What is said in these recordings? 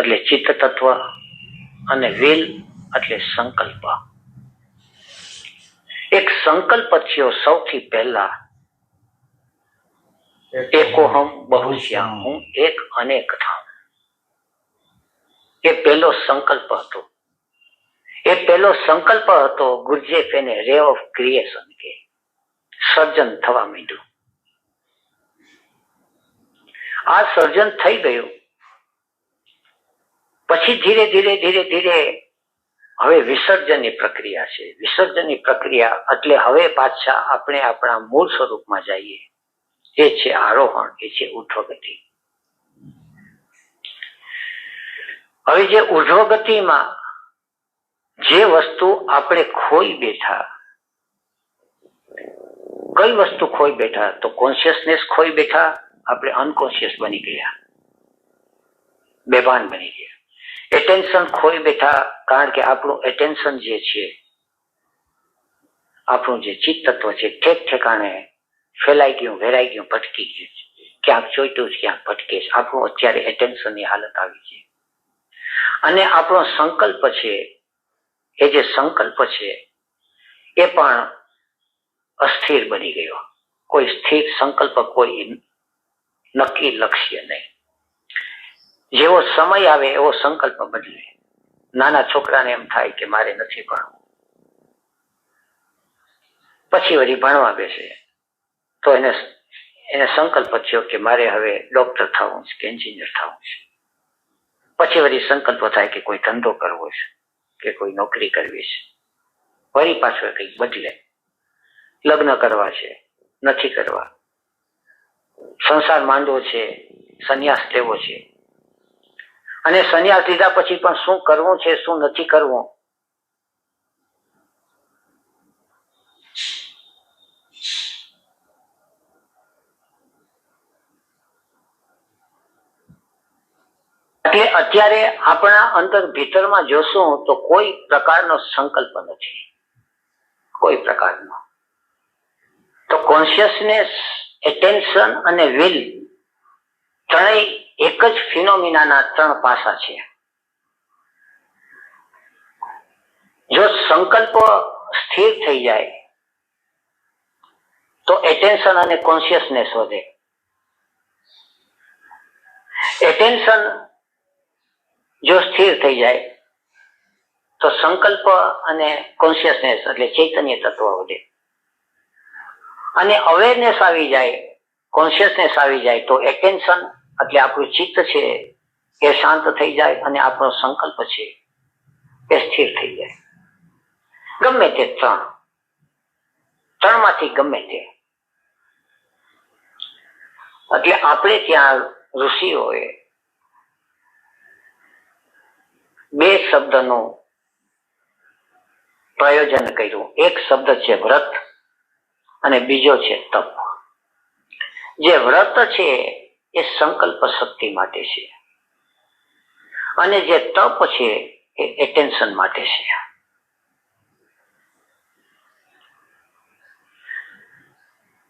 એટલે ચિત્ત તત્વ અને વિલ એટલે સંકલ્પ. એક સંકલ્પ થયો સૌથી પહેલા, એકોહમ બહુશ્યામ, હું એક અનેક થાઉં. એ પહેલો સંકલ્પ હતો. એ પહેલો સંકલ્પ હતો. ગુરજેફ એને રે ઓફ ક્રિએશન કે સર્જન થવા માંડ્યું. આ સર્જન થઈ ગયું. પછી ધીરે ધીરે ધીરે ધીરે હવે વિસર્જનની પ્રક્રિયા છે. વિસર્જનની પ્રક્રિયા એટલે હવે પાછા આપણે આપણા મૂળ સ્વરૂપમાં જઈએ. એ છે આરોહણ, એ છે ઉર્ધ્વગતિ. હવે જે ઉર્ધ્વગતિમાં જે વસ્તુ આપણે ખોઈ બેઠા, કઈ વસ્તુ ખોઈ બેઠા? તો કોન્શિયસનેસ ખોઈ બેઠા. આપણે અનકોન્શિયસ બની ગયા, બેભાન બની ગયા. એટેન્શન ખોઈ બેઠા, કારણ કે આપણું એટેન્શન જે છે, આપણું જે ચિત્ત તત્વ છે, ઠેક ઠેકાણે ફેલાઈ ગયું, વેરાઈ ગયું, ભટકી ગયું. ક્યાંક ચોઈતું ક્યાંક ભટકે છે. આપણું અત્યારે એટેન્શનની હાલત આવી છે. અને આપણો સંકલ્પ છે, એ જે સંકલ્પ છે એ પણ અસ્થિર બની ગયો. કોઈ સ્થિર સંકલ્પ, કોઈ નક્કી લક્ષ્ય નહીં. જેવો સમય આવે એવો સંકલ્પ બદલે. નાના છોકરાને એમ થાય કે મારે નથી ભણવું, પછી વળી ભણવા બેસે તો એને સંકલ્પ થયો કે મારે હવે ડોક્ટર થવું છે કે એન્જિનિયર થવું છે. પછી વળી સંકલ્પ થાય કે કોઈ ધંધો કરવો છે કે કોઈ નોકરી કરવી છે. વળી પાછું કંઈક બદલે. લગ્ન કરવા છે, નથી કરવા. સંસાર માંડવો છે, સંન્યાસ લેવો છે. અને સંન્યાસ લીધા પછી પણ શું કરવું છે, શું નથી કરવું, એટલે અત્યારે આપણા અંદર ભીતરમાં જોશું તો કોઈ પ્રકારનો સંકલ્પ નથી, કોઈ પ્રકારનો. તો કોન્શિયસનેસ, એટેન્શન અને વિલ ત્રણેય એક જ ફિનોમિનાના ત્રણ પાસા છે. જો સંકલ્પ સ્થિર થઈ જાય તો એટેન્શન અને કોન્શિયસનેસ વધે. એટેન્શન જો સ્થિર થઈ જાય તો સંકલ્પ અને કોન્શિયસનેસ એટલે ચૈતન્ય તત્વ વધે. અને અવેરનેસ આવી જાય, કોન્શિયસનેસ આવી જાય તો એટેન્શન એટલે આપણું ચિત્ત છે એ શાંત થઈ જાય અને આપણો સંકલ્પ છે એ સ્થિર થઈ જાય. ગમે તે ત્રણમાંથી ગમે તે. એટલે આપણે ત્યાં ઋષિઓએ બે શબ્દનું પ્રયોજન કર્યું. એક શબ્દ છે વ્રત અને બીજો છે તપ. જે વ્રત છે એ સંકલ્પ શક્તિ માટે છે અને જે તપ છે એ એટેન્શન માટે છે.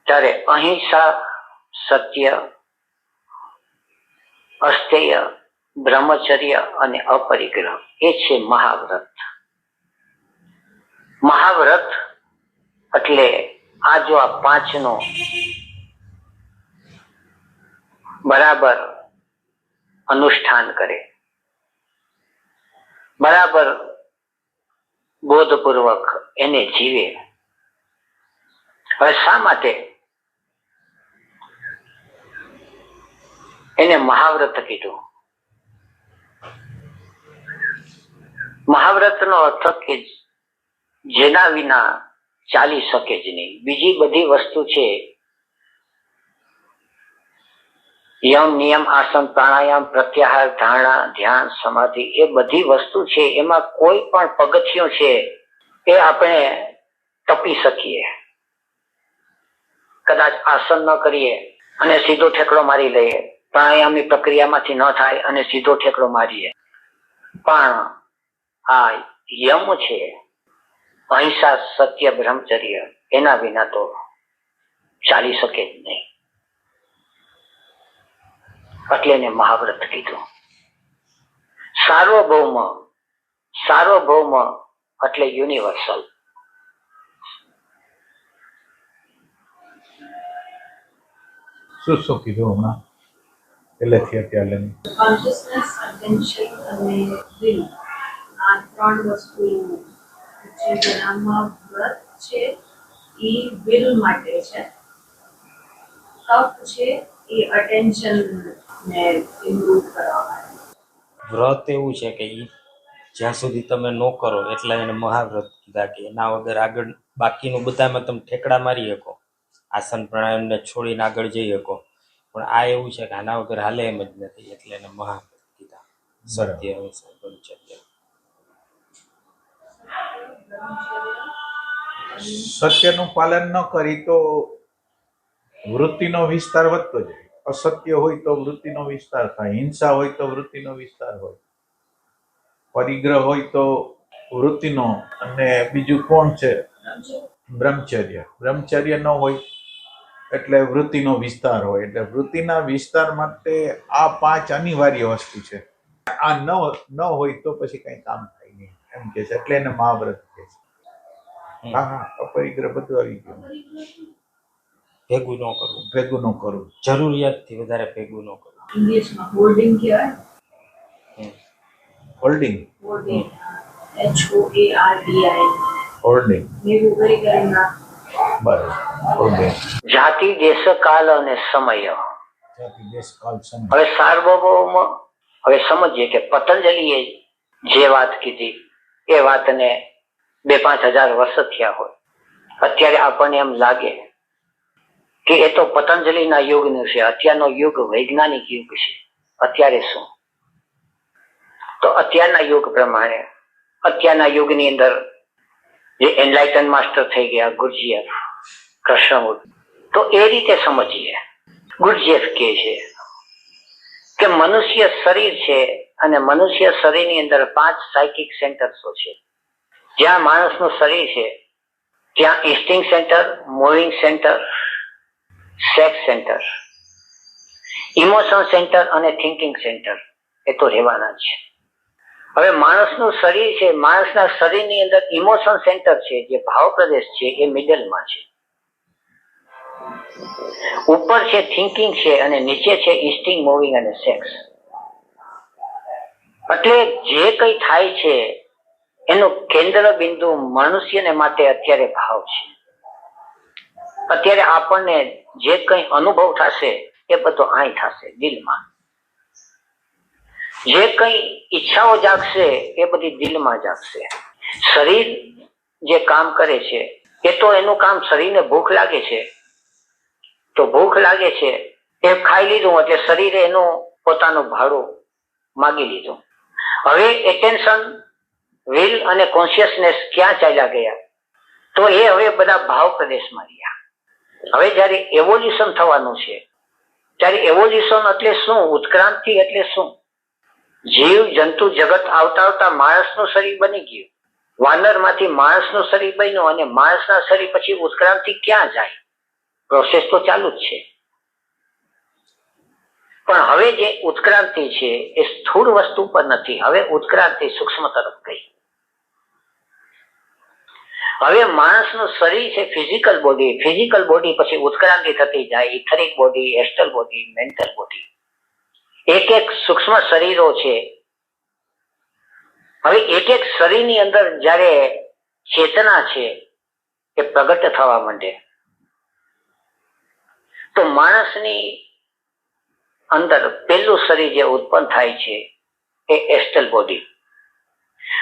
ત્યારે અહિંસા, સત્ય, અસ્થેય, બ્રહ્મચર્ય અને અપરિગ્રહ એ છે મહાવ્રત. મહાવ્રત એટલે આ જો આ પાંચનો બરાબર અનુષ્ઠાન કરે, બરાબર બોધપૂર્વક એને જીવે. હવે શા માટે એને મહાવ્રત કીધું? મહાવ્રતનો અર્થ કે જેના વિના ચાલી શકે જ નહીં. બીજી બધી વસ્તુ છે, યમ, નિયમ, આસન, પ્રાણાયામ, પ્રત્યાહાર, ધારણા, ધ્યાન, સમાધિ, એ બધી વસ્તુ છે એમાં કોઈ પણ પગથિયું છે એ આપણે ટપી શકીએ. કદાચ આસન ન કરીએ અને સીધો ઠેકડો મારી લઈએ, પ્રાણાયામની પ્રક્રિયામાંથી ન થાય અને સીધો ઠેકડો મારીએ, પણ આ યમ છે, અહિંસા, સત્ય, બ્રહ્મચર્ય, એના વિના તો ચાલી શકે જ નહીં. એટલે એને મહાવ્રત કીધું. સાર્વભૌમ સાર્વભૌમ એટલે યુનિવર્સલ. શું કીધું હમણાં પહેલેથી અત્યારે કોન્શિયસનેસ, અટેન્શન અને વિલ આ ત્રણ વસ્તુ છે જેનામાં વ્રત છે એ વિલ માટે છે, તપ છે એ અટેન્શન ને ઇમ્પ્રૂવ કરવા માટે. વ્રત એવું છે કે જ્યાં સુધી તમે ન કરો એટલે એને મહાવ્રત કીધા કે એના વગર આગળ બાકીનું બધામાં તમે ઠેકડા મારી શકો, આસન પ્રાણાયામને છોડીને આગળ જઈ શકો, પણ આ એવું છે કે આના વગર હાલે એમ જ નથી, એટલે એને મહાવ્રત કીધા. સત્ય અહિંસા બ્રહ્મચર્ય. સત્યનું પાલન ન કરી તો વૃત્તિનો વિસ્તાર વધતો જાય. અસત્ય હોય તો વૃત્તિનો વિસ્તાર થાય, હિંસા હોય તો વૃત્તિનો વિસ્તાર હોય, પરિગ્રહ હોય તો વૃત્તિનો, અને બીજું કોણ છે? બ્રહ્મચર્ય. બ્રહ્મચર્ય ન હોય એટલે વૃત્તિનો વિસ્તાર હોય. એટલે વૃત્તિના વિસ્તાર માટે આ 5 અનિવાર્ય વસ્તુ છે. આ ન હોય તો પછી કઈ કામ થાય નહીં એમ કે છે, એટલે એને મહાવ્રત કહે છે. હા, અપરિગ્રહ બધું આવી ગયું. ભેગું ન કરવું, ભેગું ન કરવું, જરૂરિયાતથી વધારે ભેગું ન કરવું. ઇંગ્લિશમાં હોલ્ડિંગ કહેવાય. હોલ્ડિંગ, હોલ્ડિંગ HOARDING, હોલ્ડિંગ, મેં કરી ના. બરાબર. હોલ્ડિંગ. જાતિ, દેશ, કાલ અને સમય. જાતિ, દેશ, કાલ, સમય. હવે સાર્વભૌમ, હવે સમજીએ કે પતંજલિએ જે વાત કીધી એ વાતને 2-5 હજાર વર્ષ થયા હોય, અત્યારે આપણને એમ લાગે કે એ તો પતંજલિના યુગનું છે, અત્યારનો યુગ વૈજ્ઞાનિક યુગ છે. અત્યારે શું? તો અત્યારના યુગ પ્રમાણે, અત્યારના યુગની અંદર જે એનલાઇટન માસ્ટર થઈ ગયા ગુરજીએફ, કૃષ્ણમૂર્તિ, તો એ રીતે સમજીએ. ગુરજીએફ કહે છે કે મનુષ્ય શરીર છે અને મનુષ્ય શરીરની અંદર 5 સાયકિક સેન્ટર્સો છે. જ્યાં માણસનું શરીર છે ત્યાં instinct centre, moving centre, sex centre, emotion centre અને થિંકિંગ સેન્ટર એ તો રહેવાના છે. હવે માણસનું શરીર છે, માણસના શરીરની અંદર ઇમોશન સેન્ટર છે, જે ભાવ પ્રદેશ છે, એ મિડલમાં છે. ઉપર છે થિંકિંગ છે અને નીચે છે ઇન્સ્ટિંગ, મૂવિંગ અને સેક્સ. એટલે જે કંઈ થાય છે એનું કેન્દ્ર બિંદુ મનુષ્યને માટે અત્યારે ભાવ છે. અત્યારે આપણને જે કંઈ અનુભવ થશે એ બધો અહીં થશે, દિલમાં. જે કંઈ ઈચ્છાઓ જાગશે એ બધી દિલમાં જાગશે. શરીર જે કામ કરે છે એ તો એનું કામ, શરીરને ભૂખ લાગે છે તો ભૂખ લાગે છે, એ ખાઈ લીધું એટલે શરીરે એનું પોતાનું ભાડું માગી લીધું. હવે એટેન્શન, વિલ અને કોન્શિયસનેસ ક્યાં ચાલ્યા ગયા? તો એ હવે બધા ભાવ પ્રદેશમાં રહ્યા. હવે જયારે એવોલ્યુશન થવાનું છે ત્યારે એવોલ્યુશન એટલે શું? ઉત્ક્રાંતિ એટલે શું? જીવ જંતુ જગત આવતા આવતા માણસનું શરીર બની ગયું, વાનરમાંથી માણસનું શરીર બન્યું, અને માણસના શરીર પછી ઉત્ક્રાંતિ ક્યાં જાય? પ્રોસેસ તો ચાલુ જ છે. પણ હવે જે ઉત્ક્રાંતિ છે એ સ્થૂળ વસ્તુ પર નથી, હવે ઉત્ક્રાંતિ સૂક્ષ્મ તરફ ગઈ. હવે માણસનું શરીર છે ફિઝિકલ બોડી, ફિઝિકલ બોડી પછી ઉત્ક્રાંતિ થતી જાય, etheric body, astral body, mental body, એક એક સૂક્ષ્મ શરીરો છે. હવે એક એક શરીરની અંદર જ્યારે ચેતના છે એ પ્રગટ થવા માંડે તો માણસની અંદર પહેલું શરીર જે ઉત્પન્ન થાય છે એ એસ્ટ્રલ બોડી.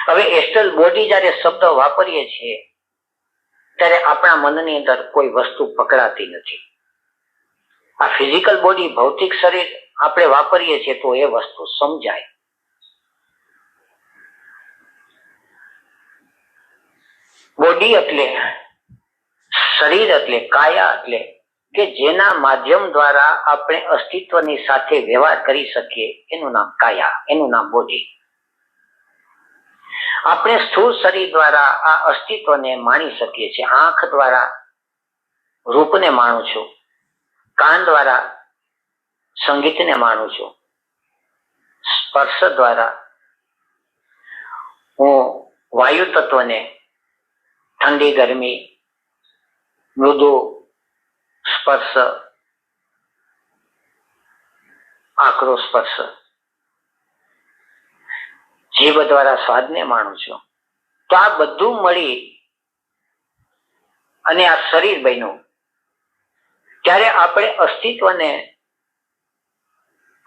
હવે એસ્ટ્રલ બોડી જ્યારે શબ્દ વાપરીએ છીએ ત્યારે આપણા મનની અંદર કોઈ વસ્તુ પકડાતી નથી. આ ફિઝિકલ બોડી, ભૌતિક શરીર આપણે વાપરીએ છીએ તો એ વસ્તુ સમજાય. બોડી એટલે, શરીર એટલે, કાયા એટલે કે જેના માધ્યમ દ્વારા આપણે અસ્તિત્વની સાથે વ્યવહાર કરી શકીએ એનું નામ કાયા, એનું નામ બોડી. આપણે સ્થૂળ શરીર દ્વારા આ અસ્તિત્વને માણી શકીએ છીએ. આંખ દ્વારા રૂપને માણું છું, કાન દ્વારા સંગીતને માણું છું, સ્પર્શ દ્વારા હું વાયુ તત્વને ઠંડી ગરમી મૃદુ સ્પર્શ આકરો સ્પર્શ જીભ દ્વારા સ્વાદને માણું છું. તો આ બધું મળી અને આ શરીર બન્યું ત્યારે આપણે અસ્તિત્વને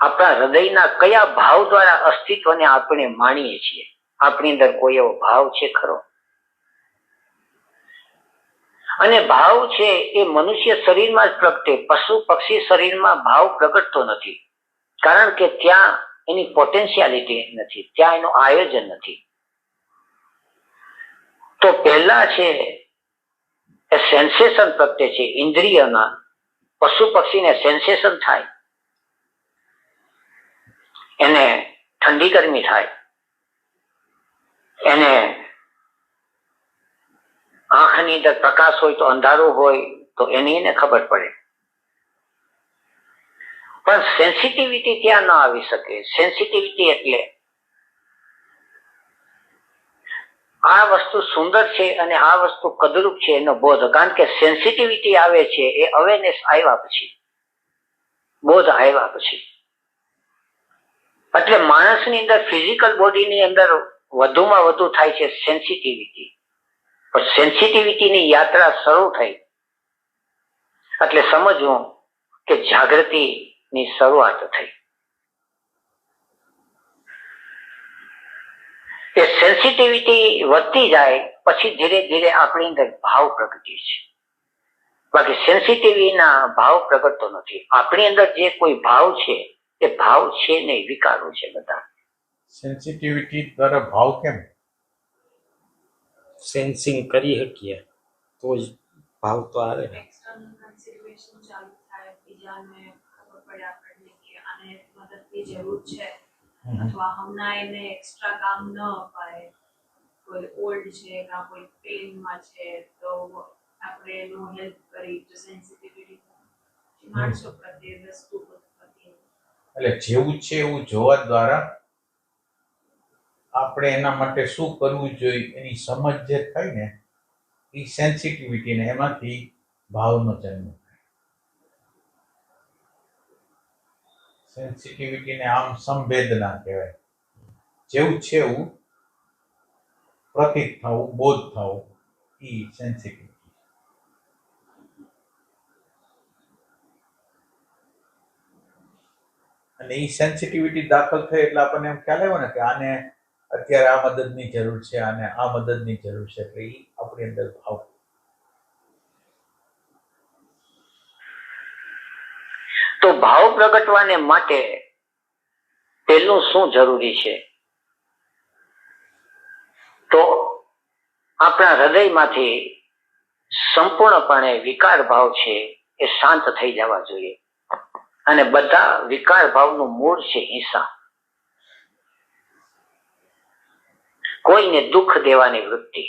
આપણા હૃદયના કયા ભાવ દ્વારા અસ્તિત્વને આપણે માણીએ છીએ? આપણી અંદર કોઈ એવો ભાવ છે ખરો? અને ભાવ છે એ મનુષ્ય શરીરમાં જ પ્રગટે, પશુ પક્ષી શરીરમાં ભાવ પ્રગટતો નથી. કારણ કે ત્યાં એની પોટેન્શિયાલિટી નથી, ત્યાં એનું આયોજન નથી. તો પહેલા છે એ સેન્સેશન પ્રગટે છે ઇન્દ્રિયના. પશુ પક્ષીને સેન્સેશન થાય, એને ઠંડી ગરમી થાય, એને આંખની અંદર પ્રકાશ હોય તો અંધારું હોય તો એની એને ખબર પડે. પણ સેન્સિટિવિટી ત્યાં ન આવી શકે. સેન્સિટિવિટી એટલે આ વસ્તુ સુંદર છે અને આ વસ્તુ કદરૂપ છે એનો બોધ. કારણ કે સેન્સિટિવિટી આવે છે એ અવેરનેસ આવ્યા પછી, બોધ આવ્યા પછી. એટલે માણસની અંદર ફિઝિકલ બોડીની અંદર વધુમાં વધુ થાય છે સેન્સિટિવિટી. પણ સેન્સિટિવિટીની યાત્રા શરૂ થઈ એટલે સમજવું કે જાગૃતિની શરૂઆત થઈ. એ સેન્સિટિવિટી વધતી જાય પછી ધીરે ધીરે આપણી અંદર ભાવ પ્રગટે છે. બાકી સેન્સિટિવિટીના ભાવ પ્રગટતો નથી. આપણી અંદર જે કોઈ ભાવ છે એ ભાવ છે નહીં, વિકારો છે બધા. સેન્સિટિવિટી દ્વારા ભાવ કેમ? સેન્સિંગ કરી શકીએ તો જ ભાવ તો આવે ને. એક્સટર્નલ કન્સિડરેશન ચાલુ થાય, બીજાને ખબર પડે આપણને કે આને મદદની જરૂર છે, અથવા હમણાં એને એક્સ્ટ્રા કામ ન અપાય, કોઈ ઓલ્ડ છે કે કોઈ પેઇનમાં છે તો આપણે એનું હેલ્પ કરી. તો સેન્સિટિવિટી માણસો પ્રત્યે, વસ્તુ પ્રત્યે, એટલે જેવું છે એવું જોવા દ્વારા આપણે એના માટે શું કરવું જોઈએ એની સમજ જે થાય ને એ સેન્સિટિવિટી ને એમાંથી ભાવનો જન્મ થાય. સેન્સિટિવિટીને આમ સંવેદના કહેવાય. જેવું છે એવું પ્રતીત થવું, બોધ થવું, એ સેન્સિટિવિટી. અને એ સેન્સિટિવિટી દાખલ થઈ એટલે આપણને એમ ખ્યાલ આવ્યો ને કે આને અત્યારે આ મદદની જરૂર છે, આને આ મદદની જરૂર છે. એટલે એ આપણી અંદર ભાવ. તો ભાવ પ્રગટવાને માટે પહેલું શું જરૂરી છે? તો આપણા હૃદયમાંથી સંપૂર્ણપણે વિકાર ભાવ છે એ શાંત થઈ જવા જોઈએ. અને બધા વિકાર ભાવનું મૂળ છે હિંસા. કોઈને દુઃખ દેવાની વૃત્તિ.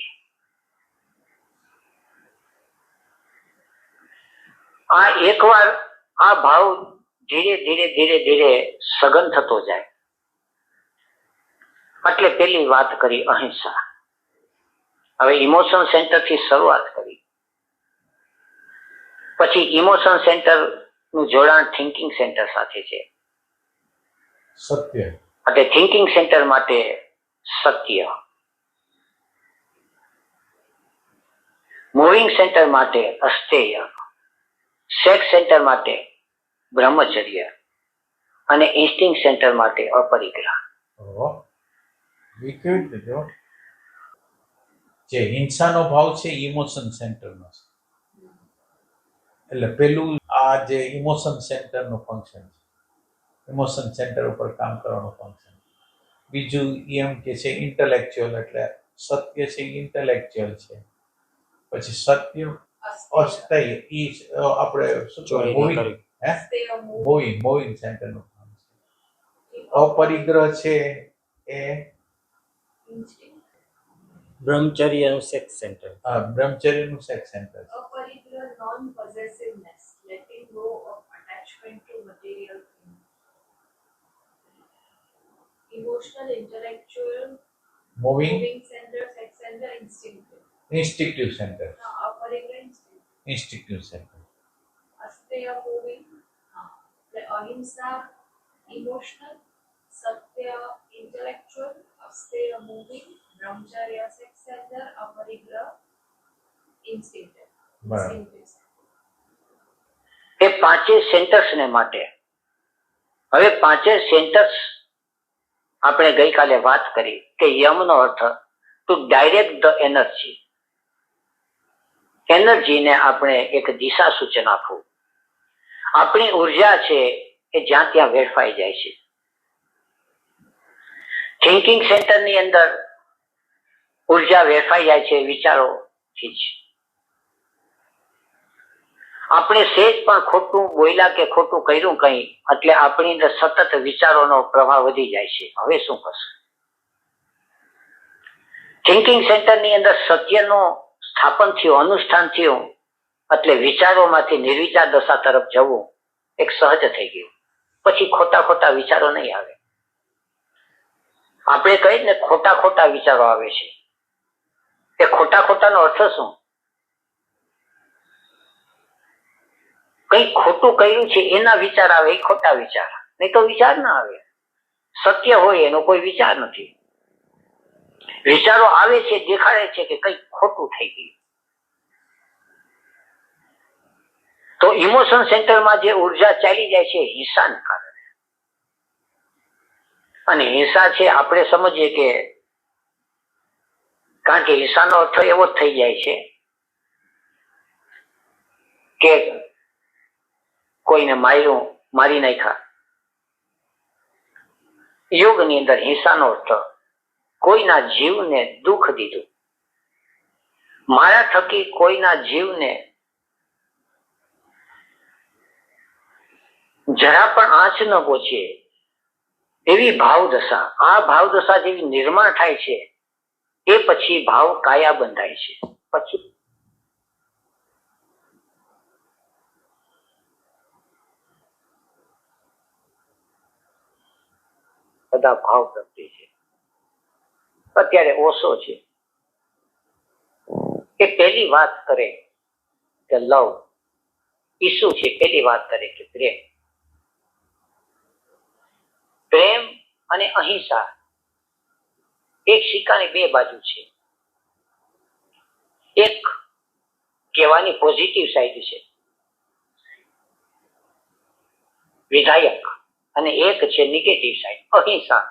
આ એકવાર આ ભાવ ધીરે ધીરે ધીરે ધીરે સઘન થતો જાય એટલે પેલી વાત કરી અહિંસા. હવે ઇમોશન સેન્ટર થી શરૂઆત કરી, પછી ઇમોશન સેન્ટર નું જોડાણ થિંકિંગ સેન્ટર સાથે છે. સત્ય. એટલે થિંકિંગ સેન્ટર માટે સત્ય, મૂવિંગ સેન્ટર માટે અસ્થેય, સેક્સ સેન્ટર માટે બ્રહ્મચર્ય અને ઇન્સ્ટિંગ સેન્ટર માટે અપરિગ્રહ. જે હિંસાનો ભાવ છે ઇમોશન સેન્ટરનો છે. એટલે પેલું આ જે ઇમોશન સેન્ટરનું ફંક્શન છે, ઇમોશન સેન્ટર ઉપર કામ કરવાનું ફંક્શન. બીજું એમ કે છે ઇન્ટેલેક્ચ્યુઅલ, એટલે સત્ય છે ઇન્ટેલેક્ચ્યુઅલ છે. પછી સત્ય અસ્થેય, ઈ આપણે શું કહેવાય, મૂવિંગ સેન્ટરનું કામ છે. અપરિગ્રહ છે એ બ્રહ્મચર્યનું સેક્સ સેન્ટર. બ્રહ્મચર્યનું સેક્સ સેન્ટર છે. અપરિગ્રહ non-possessiveness, letting go of attachment to material things. Emotional, intellectual moving moving center, sex center, instinctive. Instinctive centre, Upper India instinctive. Instinctive centre. Asteya moving. The ahimsa emotional, satya intellectual, asteya moving, brahmacharya sex center, aparigraha instinctive. બરાબર. Instinctive. એ પાંચે centres ને માટે હવે પાંચે centres આપણે ગઈકાલે વાત કરી કે યમનો અર્થ ટુ ડાયરેક્ટ ધ એનર્જી. એનર્જીને આપણે એક દિશા સૂચન આપવું. આપણી ઉર્જા છે એ જ્યાં ત્યાં વેડફાઈ જાય છે. થિંકિંગ સેન્ટરની અંદર ઉર્જા વેડફાઈ જાય છે વિચારોથી જ. આપણે સેજ પણ ખોટું બોલ્યા કે ખોટું કર્યું કંઈ એટલે આપણી અંદર સતત વિચારોનો પ્રવાહ વધી જાય છે. હવે શું કરશું? થિંકિંગ સેન્ટરની અંદર સત્યનું સ્થાપન થયું, અનુષ્ઠાન થયું એટલે વિચારોમાંથી નિર્વિચાર દશા તરફ જવું એક સહજ થઈ ગયું. પછી ખોટા ખોટા વિચારો નહીં આવે. આપણે કહીએ ને ખોટા ખોટા વિચારો આવે છે. એ ખોટા ખોટાનો અર્થ શું? કઈ ખોટું કર્યું છે એના વિચાર આવે, એ ખોટા વિચાર. નહીં તો વિચાર ના આવે. સત્ય હોય એનો કોઈ વિચાર નથી. વિચારો આવે છે, દેખાડે છે કે કઈ ખોટું થઈ ગયું. તો ઇમોશન સેન્ટરમાં જે ઉર્જા ચાલી જાય છે હિંસાને કારણે. અને હિંસા છે આપણે સમજીએ કે કારણ કે હિંસાનો અર્થ એવો જ થઈ જાય છે કે કોઈને માર્યું, મારી નાખ્યા. યોગની અંદર હિંસાનો અર્થ કોઈના જીવને દુઃખ દીધું. મારા થકી કોઈના જીવને જરા પણ આંચ ન પહોંચે એવી ભાવદશા. આ ભાવદશા જેવી નિર્માણ થાય છે એ પછી ભાવ કાયા બંધાય છે. પછી બધા ભાવ પ્રગટે છે. અત્યારે ઓશો છે એ પહેલી વાત કરે કે લવ. ઈસુ છે પહેલી વાત કરે કે પ્રેમ. પ્રેમ અને અહિંસા એક સિક્કાની બે બાજુ છે. એક કહેવાની પોઝિટિવ સાઈડ છે, વિધાયક, અને એક છે નેગેટિવ સાઈડ, અહિંસા.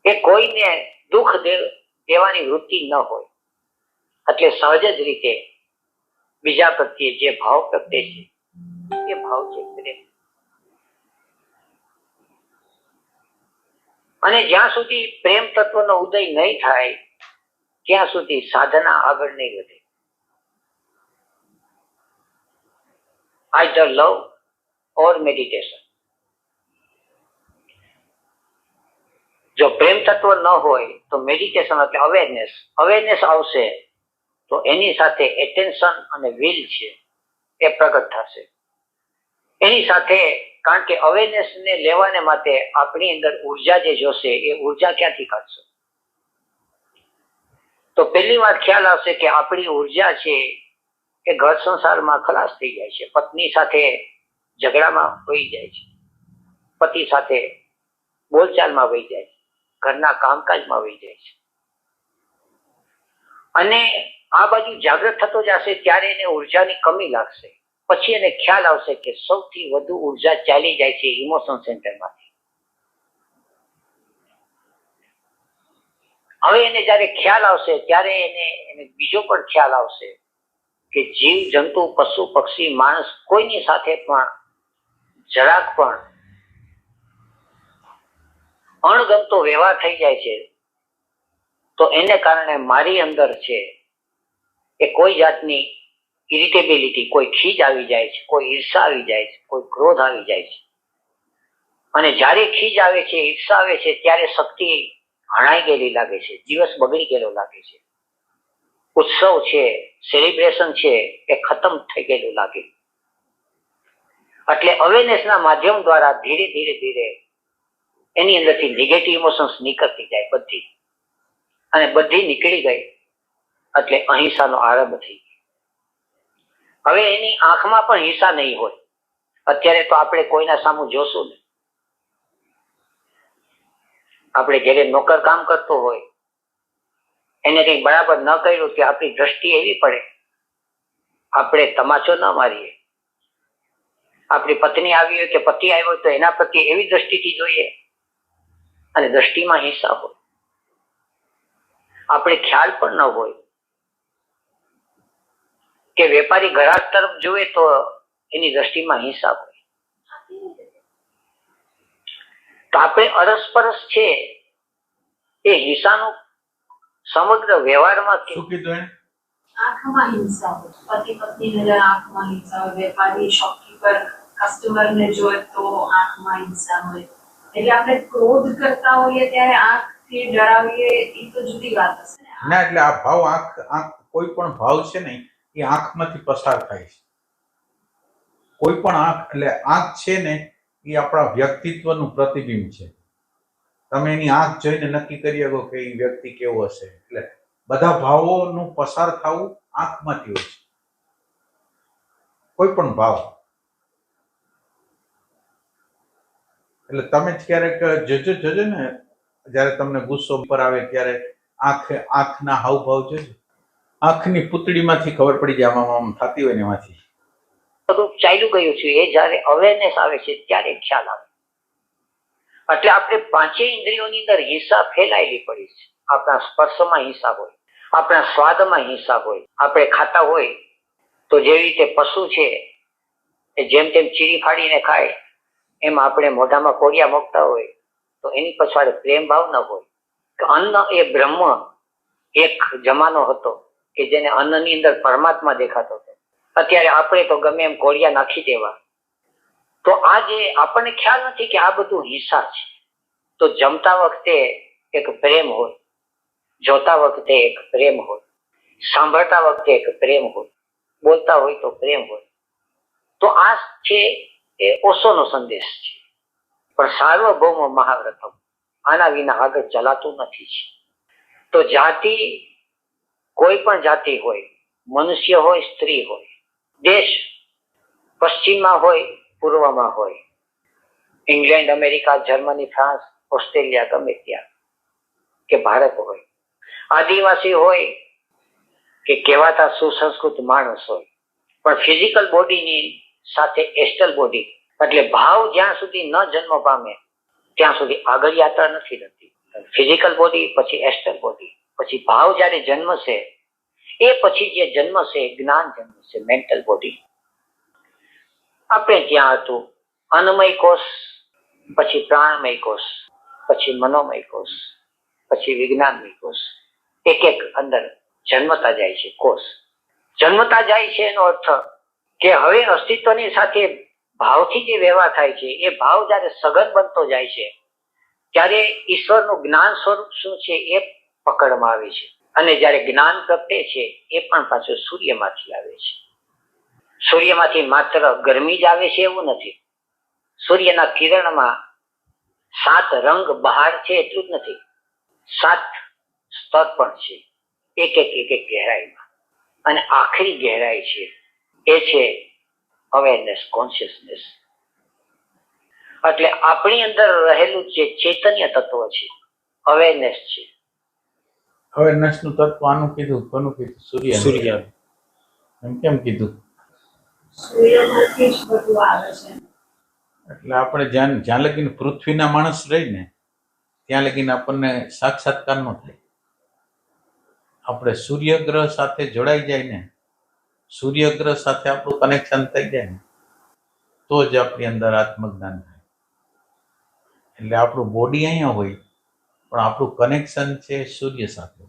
એ કોઈને દુઃખ દેવાની વૃત્તિ ન હોય એટલે સહજ જ રીતે બીજા પ્રત્યે જે ભાવ પ્રગટે છે એ ભાવ છે પ્રેમ. અને જ્યાં સુધી પ્રેમ તત્વનો ઉદય નહીં થાય ત્યાં સુધી સાધના આગળ નહીં વધે. આઈધર લવ ઓર મેડિટેશન. જો પ્રેમ તત્વ ન હોય તો મેડિટેશન એટલે અવેરનેસ. અવેરનેસ આવશે તો એની સાથે એટેન્શન અને વિલ છે એ પ્રગટ થશે. એની સાથે કારણ કે અવેરનેસ ને લેવાને માટે આપણી અંદર ઉર્જા જે જોશે એ ઉર્જા ક્યાંથી કાઢશે? તો પહેલી વાર ખ્યાલ આવશે કે આપણી ઉર્જા છે એ ઘર સંસારમાં ખલાસ થઈ જાય છે. પત્ની સાથે ઝઘડામાં વહી જાય છે, પતિ સાથે બોલચાલમાં વહી જાય છે, ઘરના કામકાજમાં વહી જાય છે. અને આ બાજુ જાગૃત થતો જશે ત્યારે એને ઉર્જાની કમી લાગશે. પછી એને ખ્યાલ આવશે કે સૌથી વધુ ઉર્જા ચાલી જાય છે ઇમોશન સેન્ટરમાંથી. હવે એને જયારે ખ્યાલ આવશે ત્યારે એને બીજો પણ ખ્યાલ આવશે કે જીવ જંતુ, પશુ પક્ષી, માણસ કોઈની સાથે પણ જરાક પણ અણગમતો વ્યવહાર થઈ જાય છે તો એને કારણે મારી અંદર છે એ કોઈ જાતની ઇરિટેબિલિટી, કોઈ ખીજ આવી જાય છે, કોઈ ઈર્ષા આવી જાય છે, કોઈ ક્રોધ આવી જાય છે. અને જ્યારે ખીજ આવે છે, ઈર્ષા આવે છે ત્યારે શક્તિ હણાઈ ગયેલી લાગે છે, દિવસ બગડી ગયેલો લાગે છે, ઉત્સવ છે, સેલિબ્રેશન છે એ ખતમ થઈ ગયેલું લાગે. એટલે અવેરનેસના માધ્યમ દ્વારા ધીરે ધીરે ધીરે એની અંદરથી નેગેટિવ ઇમોશન્સ નીકળતી જાય બધી. અને બધી નીકળી ગઈ એટલે અહિંસાનો આરંભ થઈ ગયો. હવે એની આંખમાં પણ હિંસા નહીં હોય. અત્યારે તો આપણે કોઈના સામું જોશું ને, આપણે જ્યારે નોકર કામ કરતો હોય એને કંઈક બરાબર ન કર્યું કે આપણી દ્રષ્ટિ એવી પડે, આપણે તમાચો ન મારીએ. આપણી પત્ની આવી હોય કે પતિ આવ્યો તો એના પ્રત્યે એવી દ્રષ્ટિથી જોઈએ અને દ્રષ્ટિમાં હિંસા હોય. આપણે ખ્યાલ પણ ન હોય કે વેપારી ગ્રાહક તરફ જુએ તો એની દ્રષ્ટિમાં હિંસા હોય. તો આપણે અરસપરસ છે એ હિંસાનું સમગ્ર વ્યવહારમાં શું કીધું એને? આંખમાં હિંસા હોય, પતિ પત્નીને આંખમાં હિંસા હોય, વેપારી શોપકીપર કસ્ટમરને જોવે તો આંખમાં હિંસા હોય. એટલે આપણે ક્રોધ કરતા હોઈએ ત્યારે આંખથી ડરાવીએ એ તો જુદી વાત હશે ને. ના, એટલે આ ભાવ આંખ કોઈ પણ ભાવ છે ને એ આંખમાંથી પસાર થાય છે. કોઈ પણ આંખ, એટલે આંખ છે ને એ આપણા વ્યક્તિત્વનું પ્રતિબિંબ છે. તમે એની આંખ જોઈને નક્કી કરી શકો કે એ વ્યક્તિ કેવો હશે. એટલે બધા ભાવોનું પસાર થવું આંખમાંથી હોય છે. કોઈ પણ ભાવ. એટલે તમે ક્યારેક જોજો ને, જયારે તમને ગુસ્સો પર આવે ત્યારે આંખના હાવભાવ જોજો. આંખની પૂતળીમાંથી ખબર પડી જાય આમ થતી હોય ને એમાંથી. ચાલ્યું ગયું છે એ જયારે અવેરનેસ આવે છે ત્યારે ખ્યાલ આવે. એટલે આપણે પાંચેય ઇન્દ્રિયોની અંદર હિંસા ફેલાયેલી પડી છે. આપણા સ્પર્શમાં હિંસા હોય, આપણા સ્વાદમાં હિંસા હોય. આપણે ખાતા હોય તો જેવી રીતે પશુ છે એ જેમ તેમ ચીરી ફાડીને ખાય, એમ આપણે મોઢામાં કોળિયા મૂકતા હોય તો એની પછાડે પ્રેમ ભાવ ન હોય. અન્ન એ બ્રહ્મ એક જમાનો હતો કે જેને અન્નની અંદર પરમાત્મા દેખાતો હતો. અત્યારે આપણે તો ગમે એમ કોળિયા નાખી દેવા. તો આ જે આપણને ખ્યાલ નથી કે આ બધું હિંસા છે. તો જમતા વખતે એક પ્રેમ હોય, જોતા વખતે એક પ્રેમ હોય, સાંભળતા વખતે એક પ્રેમ હોય, બોલતા હોય તો પ્રેમ હોય. તો આ છે એ ઓશોનો સંદેશ છે. પણ સાર્વભૌમ મહાવ્રતમ, આના વિના આગળ ચલાતું નથી. તો જાતિ, કોઈ પણ જાતિ હોય, મનુષ્ય હોય, સ્ત્રી હોય, દેશ પશ્ચિમમાં હોય, પૂર્વમાં હોય, England, America, Germany, France, Australia, ગમે ત્યાં, કે ભારત હોય, આદિવાસી હોય કે કહેવાતા સુસંસ્કૃત માણસ હોય, પણ ફિઝિકલ બોડીની સાથે એસ્ટલ બોડી, એટલે ભાવ જ્યાં સુધી ન જન્મ પામે ત્યાં સુધી આગળ યાત્રા નથી થતી. ફિઝિકલ બોડી, પછી એસ્ટલ બોડી, પછી ભાવ જયારે જન્મશે એ પછી જે જન્મશે જ્ઞાન જન્મશે, મેન્ટલ બોડી. આપણે ત્યાં હતું અન્નમય કોષ, પછી પ્રાણમય કોષ, પછી મનોમય કોષ, પછી વિજ્ઞાનમય કોષ. એક એક અંદર જન્મતા જાય છે કોષ. જન્મતા જાય છે એનો અર્થ કે હવે અસ્તિત્વની સાથે ભાવથી જે વ્યવહાર થાય છે એ ભાવ જયારે સઘન બનતો જાય છે ત્યારે ઈશ્વરનું જ્ઞાન સ્વરૂપ શું છે એ પકડમાં આવે છે. અને જયારે જ્ઞાન પ્રગટે છે એ પણ પાછું સૂર્યમાંથી આવે છે. સૂર્યમાંથી માત્ર ગરમી જ આવે છે એવું નથી. સૂર્યના કિરણમાં 7 રંગ બહાર છે એટલું જ નથી, 7 સ્તર પણ છે, એક એક ગહેરાઈમાં. અને આખરી ગહેરાઈ છે એ છે અવેરનેસ, કોન્શિયસનેસ. એટલે આપણી અંદર રહેલું જે ચૈતન્ય તત્વ છે, અવેરનેસ છે. અવેરનેસ નું તત્વ આનું કીધું, કોનું કીધું? સૂર્ય. એમ કેમ કીધું? સૂર્યમાંથી જ બધું આવે છે. એટલે આપણે જ્યાં લગીને પૃથ્વીના માણસ રહી ને ત્યાં લગીને આપણને સાક્ષાત્કાર ન થાય. આપણે સૂર્યગ્રહ સાથે જોડાઈ જાય ને, સૂર્યગ્રહ સાથે આપણું કનેક્શન થઈ જાય ને તો જ આપણી અંદર આત્મજ્ઞાન થાય. એટલે આપણું બોડી અહીંયા હોય પણ આપણું કનેક્શન છે સૂર્ય સાથે.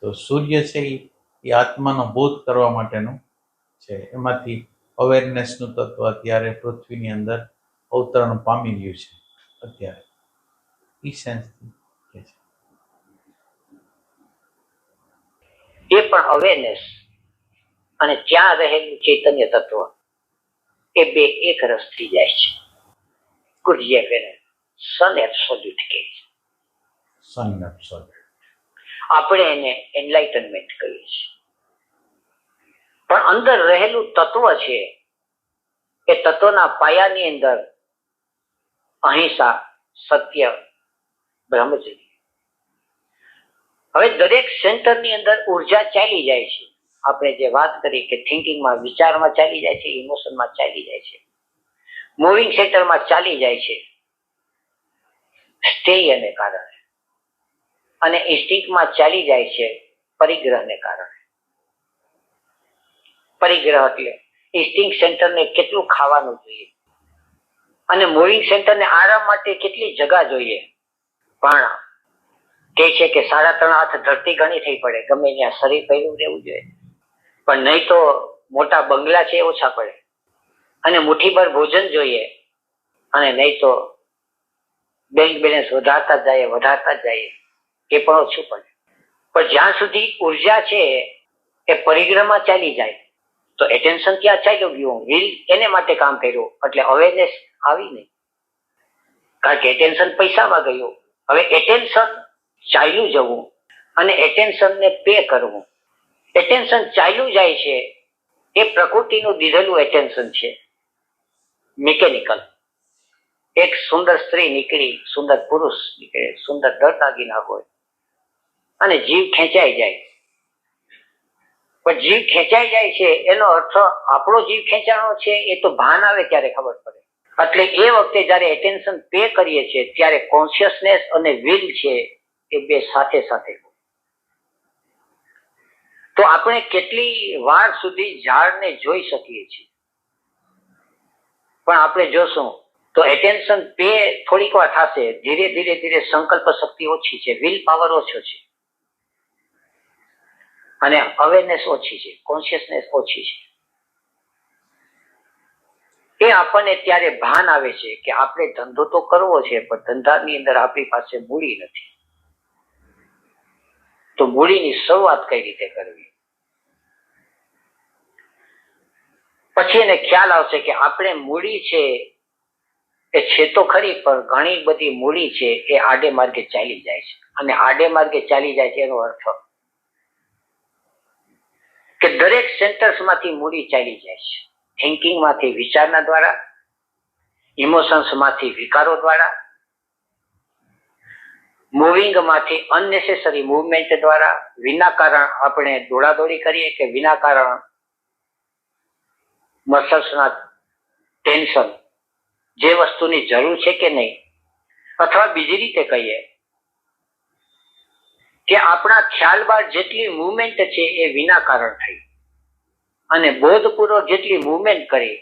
તો સૂર્ય છે એ આત્માનો બોધ કરવા માટેનું છે. એમાંથી અવેરનેસનું તત્વ અત્યારે પૃથ્વીની અંદર અવતરણ પામી રહ્યું છે. અત્યારે ઈ સેન્સ કે છે એ પણ અવેરનેસ અને ત્યાં રહેલું ચૈતન્ય તત્વ એ બે એક રસ થઈ જાય છે. ગુડ સન એબ્સોલ્યુટ કે સિનેપ્સ. આપણે એને એનલાઇટનમેન્ટ કહીએ છીએ. પણ અંદર રહેલું તત્વ છે એ તત્વના પાયાની અંદર અહિંસા, સત્ય, બ્રહ્મચર્ય. હવે દરેક સેન્ટરની અંદર ઉર્જા ચાલી જાય છે. આપણે જે વાત કરી કે થિંકિંગમાં, વિચારમાં ચાલી જાય છે, ઇમોશનમાં ચાલી જાય છે, મૂવિંગ સેન્ટરમાં ચાલી જાય છે સ્ટેયને કારણે, અને ઇન્સ્ટિંક્ટમાં ચાલી જાય છે પરિગ્રહને કારણે. પરિગ્રહ એટલે ઇન્સ્ટિંક્ટ સેન્ટરને કેટલું ખાવાનું જોઈએ અને મૂવિંગ સેન્ટરને આરામ માટે કેટલી જગા જોઈએ. પણ કહે છે કે 3.5 હાથ ધરતી ઘણી થઈ પડે, ગમે ત્યાં શરીર પડ્યું રહેવું જોઈએ, પણ નહીં તો મોટા બંગલા છે ઓછા પડે, અને મુઠ્ઠીભર ભોજન જોઈએ, અને નહીં તો બેંક બેલેન્સ વધારતા જ જઈએ એ પણ ઓછું પડે. પણ જ્યાં સુધી ઉર્જા છે એ પરિગ્રહમાં ચાલી જાય તો એટેન્શન ક્યાં ચાલ્યું ગયું, વિલ એને માટે કામ કર્યું એટલે અવેરનેસ આવી નહીં, કારણ કે એટેન્શન પૈસામાં ગયું. હવે એટેન્શન ચાલ્યું જવું અને એટેન્શનને પે કરવું. એટેન્શન ચાલ્યું જાય છે એ પ્રકૃતિનું દીધેલું એટેન્શન છે, મિકેનિકલ. એક સુંદર સ્ત્રી નીકળી, સુંદર પુરુષ નીકળે, સુંદર દળદાગીના હોય અને જીવ ખેંચાઈ જાય. પણ જીવ ખેંચાઈ જાય છે એનો અર્થ આપણો જીવ ખેંચાણો છે એ તો ભાન આવે ત્યારે ખબર પડે. એટલે એ વખતે જયારે એટેન્શન પે કરીએ છીએ ત્યારે કોન્શિયસનેસ અને વિલ છે એ બે સાથે સાથે. તો આપણે કેટલી વાર સુધી ઝાડને જોઈ શકીએ છીએ, પણ આપણે જોશું તો એટેન્શન પે થોડીક વાર થશે, ધીરે ધીરે ધીરે સંકલ્પ શક્તિ ઓછી છે, વિલ પાવર ઓછો છે, અને અવેરનેસ ઓછી છે, કોન્શિયસનેસ ઓછી છે. એ આપણને ત્યારે ભાન આવે છે કે આપણે ધંધો તો કરવો છે પણ ધંધાની અંદર આપણી પાસે મૂડી નથી. તો મૂડીની શરૂઆત કઈ રીતે કરવી? પછી એને ખ્યાલ આવશે કે આપણે મૂડી છે એ છે તો ખરી, પણ ઘણી બધી મૂડી છે એ આડે માર્ગે ચાલી જાય છે. અને આડે માર્ગે ચાલી જાય છે એનો અર્થ કે દરેક સેન્ટર્સ માંથી મૂડી ચાલી જાય છે. થિંકિંગ માંથી વિચારના દ્વારા, ઇમોશન્સ માંથી વિકારો દ્વારા, મૂવિંગ માંથી અનનેસેસરી મૂવમેન્ટ દ્વારા, વિના કારણ આપણે દોડાદોડી કરીએ કે વિના કારણ મસલ્સના ટેન્શન, જે વસ્તુની જરૂર છે કે નહીં, અથવા બીજી રીતે કહીએ કે આપણા ખ્યાલ બહાર જેટલી મૂવમેન્ટ છે એ વિના કારણ થઈ, અને બોધપૂર્વક જેટલી મૂવમેન્ટ કરી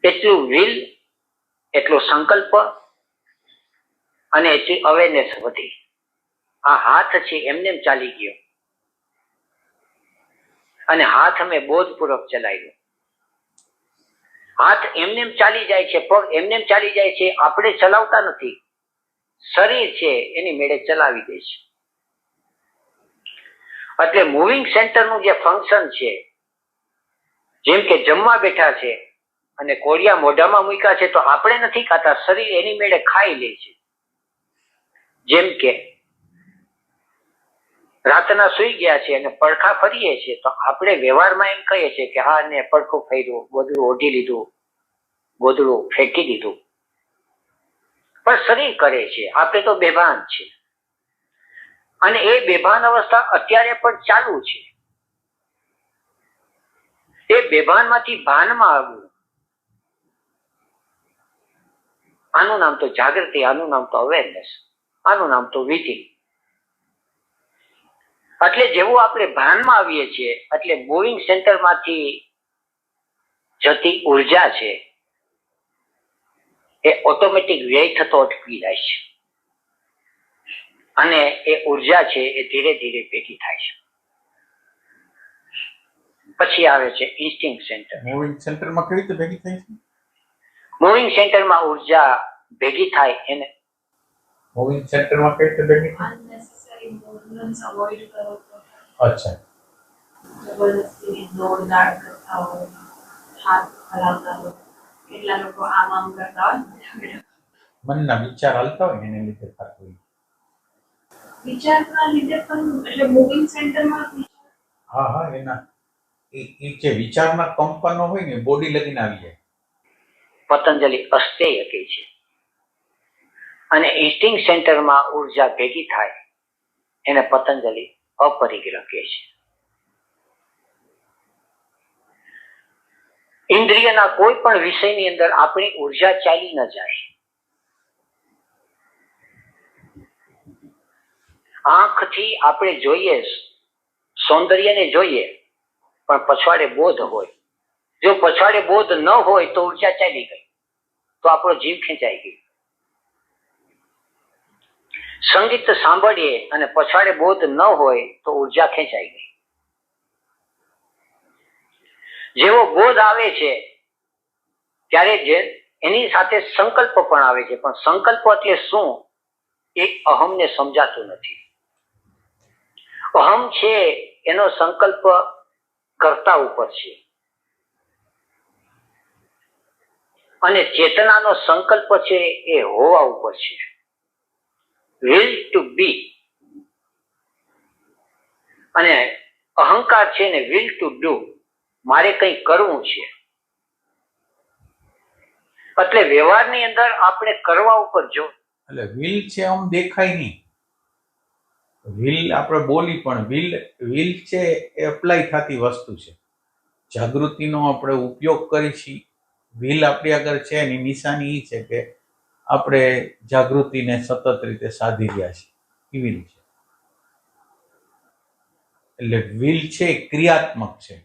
એટલું વિલ, એટલો સંકલ્પ અને એટલી અવેરનેસ વધી. આ હાથ છે એમને ચાલી ગયો અને હાથ અમે બોધપૂર્વક ચલાવ્યો. હાથ એમને ચાલી જાય છે, પગ એમને ચાલી જાય છે, આપણે ચલાવતા નથી, શરીર છે એની મેળે ચલાવી દે છે. એટલે મૂવિંગ સેન્ટરનું જે ફંક્શન છે, જેમ કે જમવા બેઠા છે અને કોળિયા મોઢામાં મૂક્યા છે તો આપણે નથી ખાતા, શરીર એની મેળે ખાઈ લે છે. જેમ કે રાતના સુઈ ગયા છે અને પડખા ફરીએ છીએ તો આપણે વ્યવહારમાં એમ કહીએ છીએ કે હા ને પડખું ફર્યું, ગોદડું ઓઢી લીધું, ગોદડું ફેંકી દીધું, પણ શરીર કરે છે, આપણે તો બેભાન છે. અને એ બેભાન અવસ્થા અત્યારે પણ ચાલુ છે. એ બેભાનમાંથી ભાનમાં આવવું, આનું નામ તો જાગૃતિ, આનું નામ તો અવેરનેસ, આનું નામ તો વિધિ. એટલે જેવું આપણે ભાનમાં આવીએ છીએ એટલે મૂવિંગ સેન્ટરમાંથી જતી ઉર્જા છે એ ઓટોમેટિક વ્યય થતો અટકી જાય છે, અને એ ઉર્જા છે એ ધીરે ધીરે ભેગી થાય છે. પછી આવે છે ઇન્સ્ટિંક્ટ સેન્ટર. મૂવિંગ સેન્ટરમાં કેવી રીતે ભેગી થાય છે? મૂવિંગ સેન્ટરમાં ઉર્જા ભેગી થાય એને મૂવિંગ સેન્ટરમાં કેવી રીતે ભેગી થાય? unnecessary movements avoid કરો તો અચ્છા, જબરદસ્તી દોડદાડ કરતા હોય, હાથ હલાવતા હોય, કેટલા લોકો આમ આમ કરતા હોય, મનના વિચાર હાલતા હોય ને એને લીધે થતું હોય. વિચારના લીધે પણ એટલે મૂવિંગ સેન્ટરમાં હા હા, એના એ જે વિચારના કંપનો હોય ને બોડી લગીને આવી જાય. પતંજલિ અસ્થેય કહે છે. અને ઇન્સ્ટિંગ સેન્ટરમાં ઉર્જા ભેગી થાય એને પતંજલિ અપરિગ્રહ કહે છે. ઇન્દ્રિયના કોઈ પણ વિષયની અંદર આપણી ઉર્જા ચાલી ન જાય. આંખથી આપણે જોઈએ, સૌંદર્યને જોઈએ, પણ પછવાડે બોધ હોય. જો પછવાડે બોધ ન હોય તો ઉર્જા ચાલી ગઈ, તો આપણો જીવ ખેંચાઈ ગયો. સંગીત સાંભળીએ અને પછવાડે બોધ ન હોય તો ઉર્જા ખેંચાઈ ગઈ. જેવો બોધ આવે છે ત્યારે એની સાથે સંકલ્પ પણ આવે છે, પણ સંકલ્પ એટલે શું એ અહમને સમજાતું નથી. અહમ છે એનો સંકલ્પ કર્તા ઉપર છે અને ચેતનાનો સંકલ્પ છે એ હોવા ઉપર છે. વિલ ટુ બી અને અહંકાર છે ને વિલ ટુ ડુ, મારે કંઈ કરવું છે. એટલે વ્યવહારની અંદર આપણે કરવા ઉપર જો એટલે વિલ છે આમ દેખાય નહીં. વિલ આપણે બોલી પણ વિલ છે એ એપ્લાય થતી વસ્તુ છે. જાગૃતિનો આપણે ઉપયોગ કરી છીએ. વિલ આપણી આગળ છે એની નિશાની એ છે કે આપણે જાગૃતિને સતત રીતે સાધી રહ્યા છીએ. એ વિલ છે. એટલે વિલ છે એ ક્રિયાત્મક છે,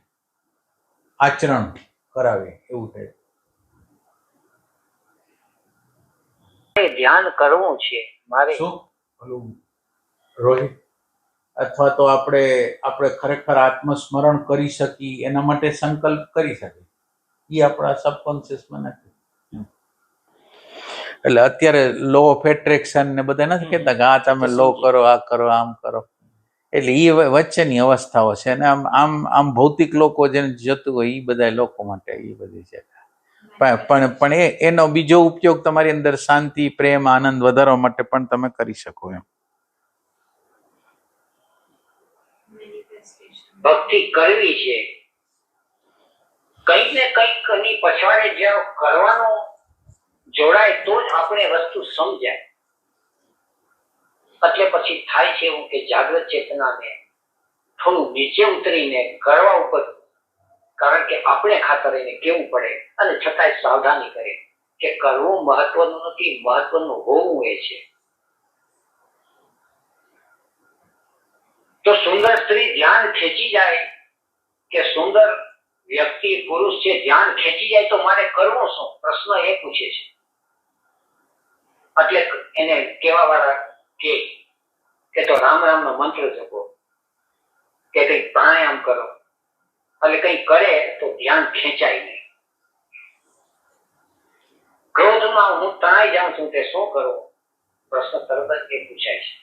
આચરણ કરાવે એવું થાય. ધ્યાન કરવું છે મારે. શું ઓલું રોહિત, અથવા તો આપણે ખરેખર આત્મસ્મરણ કરી શકીએ એના માટે સંકલ્પ કરી શકીએ, એ આપણા સબકોન્શિયસમાં નથી. એટલે અત્યારે લો ઓફ એટ્રેક્શન ને બધા નથી કહેતા કે આ તમે લો કરો, આ કરો, આમ કરો. એટલે એ વચ્ચેની અવસ્થાઓ છે. અને આમ ભૌતિક લોકો જેને જતું હોય એ બધા લોકો માટે એ બધી છે. પણ એનો બીજો ઉપયોગ તમારી અંદર શાંતિ, પ્રેમ, આનંદ વધારવા માટે પણ તમે કરી શકો એમ. ભક્તિ કરવી છે, કંઈક ને કંઈક ની પછવાડે જ્યાં કરવાનું જોડાય તો જ આપણે વસ્તુ સમજાય. એટલે પછી થાય છે એવું કે જાગૃત ચેતનાને થોડું નીચે ઉતરીને કરવા ઉપર, કારણ કે આપણે ખાતર એને કેવું પડે અને છતાંય સાવધાની કરે કે કરવું મહત્વનું નથી, મહત્વનું હોવું એ છે. તો સુંદર સ્ત્રી ધ્યાન ખેંચી જાય કે સુંદર વ્યક્તિ પુરુષ છે ધ્યાન ખેંચી જાય તો મારે કરવું શું? પ્રશ્ન એ પૂછે છે. એટલે એને કેવા વાળા કે તો રામ રામ નો મંત્ર જપો કે કઈ પ્રાણાયામ કરો, એટલે કઈ કરે તો ધ્યાન ખેંચાય નહીં. ક્રોધમાં હું તણાઈ જાઉં છું તે શું કરું? પ્રશ્ન તરત જ એ પૂછાય છે.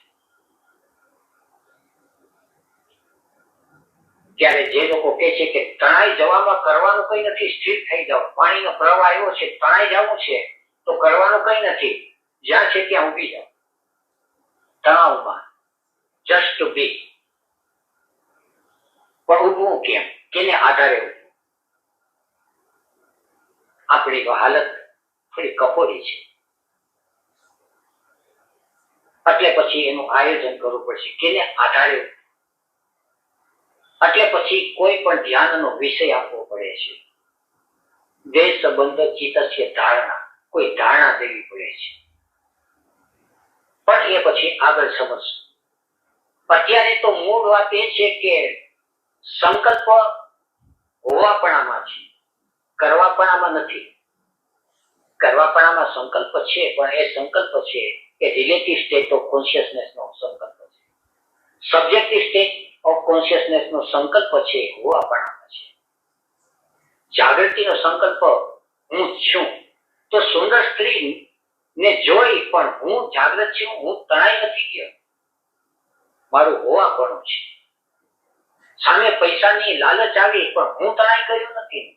ત્યારે જે લોકો કે છે કે તણાઈ જવામાં કરવાનું કઈ નથી, સ્થિર થઈ જાવ, પાણીનો પ્રવાહ આવ્યો છે, તણાઈ જવું છે તો કરવાનું કઈ નથી, જ્યાં છે ત્યાં ઊભી જાવ તણાવમાં, જસ્ટ ટુ બી. પણ ઊભું કેમ? કેને આધારે ઊભું? આપણી હાલત થોડી કપોરી છે, એટલે પછી એનું આયોજન કરવું પડશે. કેને આધારે? એટલે પછી કોઈ પણ ધ્યાનનો વિષય આપવો પડે છે. દેહ સંબંધ ચિત્તસ્ય ધારણા, કોઈ ધારણા દેવી પડે છે. પણ એ પછી આગળ સમજશું. અત્યારે તો મૂળ વાત એ છે કે સંકલ્પ હોવાપણામાં છે, કરવાપણામાં નથી. કરવાપણામાં સંકલ્પ છે, પણ એ સંકલ્પ છે એ રિલેટિવ સ્ટેટ ઓફ કોન્શિયસનેસ નો સંકલ્પ છે. સબ્જેક્ટિવ સ્ટેટ ઓફ કોન્શિયસનેસ નો સંકલ્પ છે હોવાપણામાં છે. જાગૃતિનો સંકલ્પ હું છું. તો સુંદર સ્ત્રી ને જોઈ પણ હું જાગૃત છું, હું તણાઈ નથી ગયો, મારું હોવાપણું છે. સામે પૈસાની લાલચ આવી પણ હું તણાઈ ગયો નથી.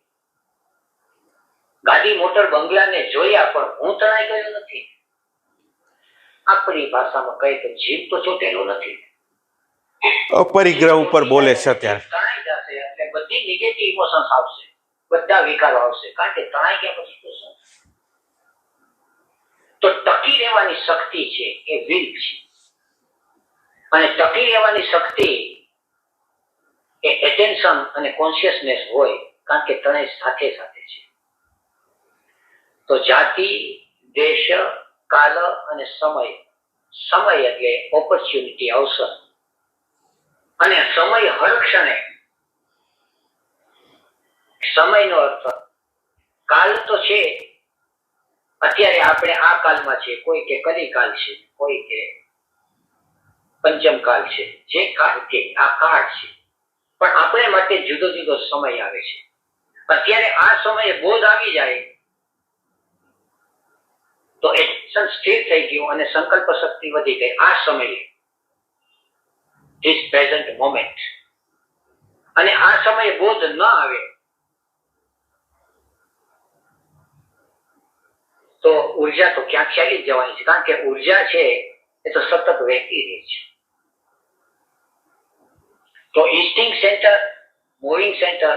ગાડી મોટર બંગલાને જોયા પણ હું તણાઈ ગયો નથી. આપણી ભાષામાં કહે તો જીવ તો ચોટેલો નથી, અપરિગ્રહ ઉપર બોલે છે અત્યારે. તણાઈ જશે એટલે બધી નેગેટિવ ઇમોશન્સ આવશે, બધા વિકારો આવશે, કારણ કે તણાઈ ગયા પછી તો શું? તો ટકી રહેવાની શક્તિ છે એ વિલ છે, અને ટકી રહેવાની શક્તિ એ એટેન્શન અને કોન્શિયસનેસ હોય, કારણ કે ત્રણેય સાથે સાથે છે. તો જાતિ, દેશ, કાલ અને સમય. સમય એટલે ઓપોર્ચ્યુનિટી, અવસર, અને સમય હર ક્ષણે. સમયનો અર્થ કાલ તો છે, અત્યારે આપણે આ કાલમાં છે, કોઈ કે કલિકાલ છે, કોઈ કે પંચમ કાલ છે, જે કાળ કે આ કાળ છે, પણ આપણે માટે જુદો જુદો સમય આવે છે. અત્યારે આ સમયે બોધ આવી જાય તો એક્શન સ્થિર થઈ ગયું અને સંકલ્પ શક્તિ વધી ગઈ આ સમયે, ધીસ પ્રેઝન્ટ મોમેન્ટ. અને આ સમયે બોધ ન આવે તો ઉર્જા તો ક્યાંક ચાલી જ જવાની છે, કારણ કે ઉર્જા છે એ તો સતત વહેતી રહે છે. તો ઇન્સ્ટિંગ સેન્ટર, મૂવિંગ સેન્ટર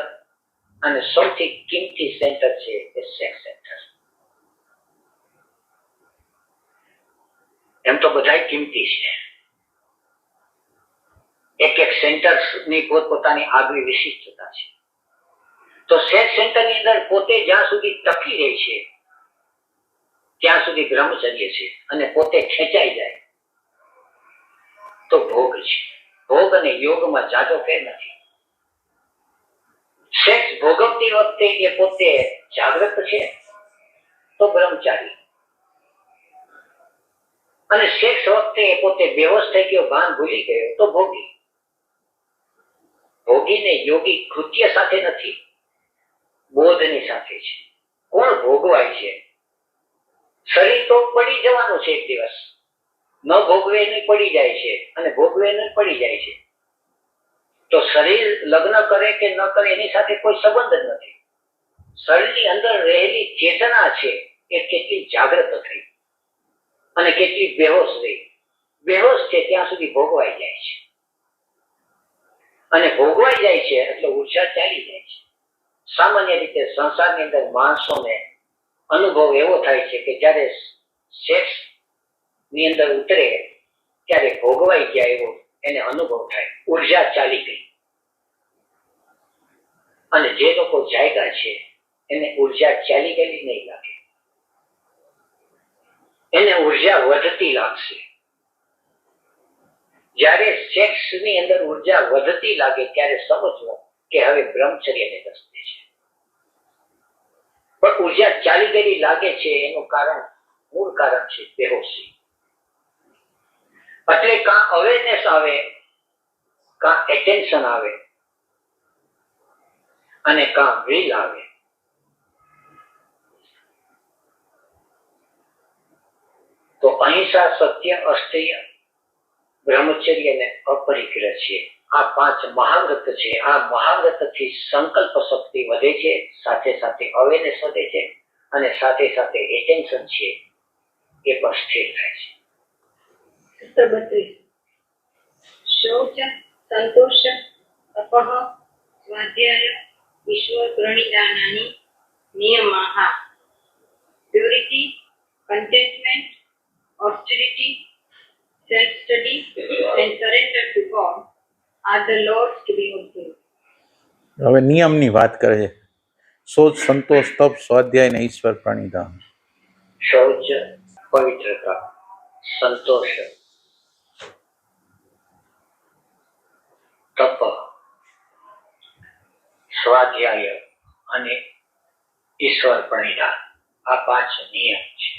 અને સૌથી કિંમતી સેન્ટર છે એ સેક્સ સેન્ટર. એમ તો બધા કિંમતી છે, એક એક સેન્ટરની પોતપોતાની આગવી વિશિષ્ટતા છે. તો સેક્સ સેન્ટરની અંદર પોતે જ્યાં સુધી ટકી રહે છે ત્યાં સુધી બ્રહ્મચર્ય છે, અને પોતે ખેંચાઈ જાય તો ભોગ છે. ભોગ અને યોગમાં જાજો ફેર નથી. સેક્સ ભોગવતી વખતે એ પોતે જાગૃત છે તો બ્રહ્મચારી, અને સેક્સ વખતે એ પોતે બેહોશ થઈ ગયો, ભાન ભૂલી ગયો તો ભોગી. ભોગીને યોગી કૃત્ય સાથે નથી, બોધની સાથે છે. કોણ ભોગવાય છે? શરીર તો પડી જવાનું છે એક દિવસ, ન ભોગવે નહીં પડી જાય છે, અને ભોગવે નહીં પડી જાય છે. તો શરીર લગ્ન કરે કે ન કરે એની સાથે કોઈ સંબંધ જ નથી. શરીરની અંદર રહેલી ચેતના છે એ કેટલી જાગૃત થઈ અને કેટલી બેહોશ રહી. બેહોશ છે ત્યાં સુધી ભોગવાઈ જાય છે, અને ભોગવાઈ જાય છે એટલે ઉર્જા ચાલી જાય છે. સામાન્ય રીતે સંસારની અંદર માણસોને અનુભવ એવો થાય છે કે જ્યારે સેક્સ ની અંદર ઉતરે ત્યારે ભોગવાઈ ગયા એવો એને અનુભવ થાય, ઉર્જા ચાલી ગઈ. અને જે લોકો જાગ્યા છે એને ઉર્જા ચાલી ગયેલી નહીં લાગે, એને ઉર્જા વધતી લાગશે. જ્યારે સેક્સ ની અંદર ઉર્જા વધતી લાગે ત્યારે સમજવું કે હવે બ્રહ્મચર્યને રસ્તે છે. પણ ઉર્જા ચાલી ગયેલી લાગે છે એનું કારણ, મૂળ કારણ છે બેહોશી. એટલે કાં અવેરનેસ આવે, કાં એટેન્શન આવે, અને કાં વિલ આવે. તો અહિંસા, સત્ય, અસ્થેય, બ્રહ્મચર્ય અને અપરિગ્રહ છે. આ 5 મહાવ્રત છે. આ મહાવ્રતથી સંકલ્પ શક્તિ વધે છે, સાથે સાથે અવેરનેસ વધે છે, અને સાથે સાથે એટેન્શન છે એ પણ સ્થિર થાય છે. 32 શૌચ, સંતોષ, તપઃ, સ્વાધ્યાય, ઈશ્વર પ્રણિધાનાની નિયમાઃ. Purity, contentment, austerity, self-study and surrender to God are the laws to be observed. હવે નિયમની વાત કરે છે. શૌચ, સંતોષ, તપ, સ્વાધ્યાય અને ઈશ્વર પ્રણિધાન. શૌચ પવિત્રતા, સંતોષ તપ, સ્વાધ્યાય અને ઈશ્વર પ્રણિધાન. આ 5 નિયમ છે.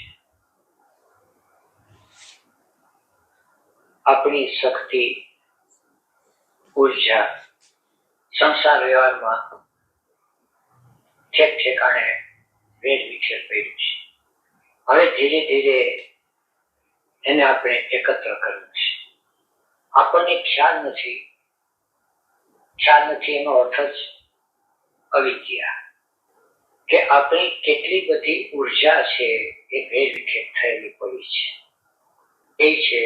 આપણી શક્તિ, ઉર્જા સંસાર વ્યવહારમાં ઠેક ઠેકાણે વેર વિખેર પડ્યું છે. હવે ધીરે ધીરે એને આપણે એકત્ર કરવું છે. આપણને ખ્યાલ નથી એનો અર્થ જ અવિદ્યા, કે આપણી કેટલી બધી ઉર્જા છે એ વેર વિખેર થયેલી પડી છે. એ છે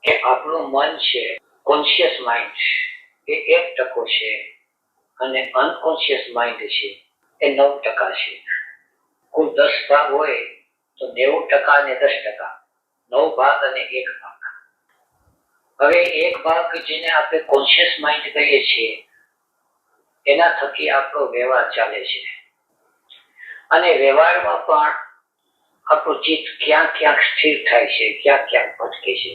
કે આપણું મન છે, કોન્શિયસ માઇન્ડ એ 1% છે અને અનકોન્શિયસ માઇન્ડ છે એ 9% છે. કુલ 10 ભાગ હોય તો 90% અને 10%, 9 ભાગ અને 1 ભાગ. હવે એક ભાગ જેને આપણે કોન્શિયસ માઇન્ડ કહીએ છીએ એના થકી આપણો વ્યવહાર ચાલે છે અને વ્યવહારમાં પણ આપણું ચિત્ત ક્યાંક ક્યાંક સ્થિર થાય છે, ક્યાંક ક્યાંક ભટકે છે.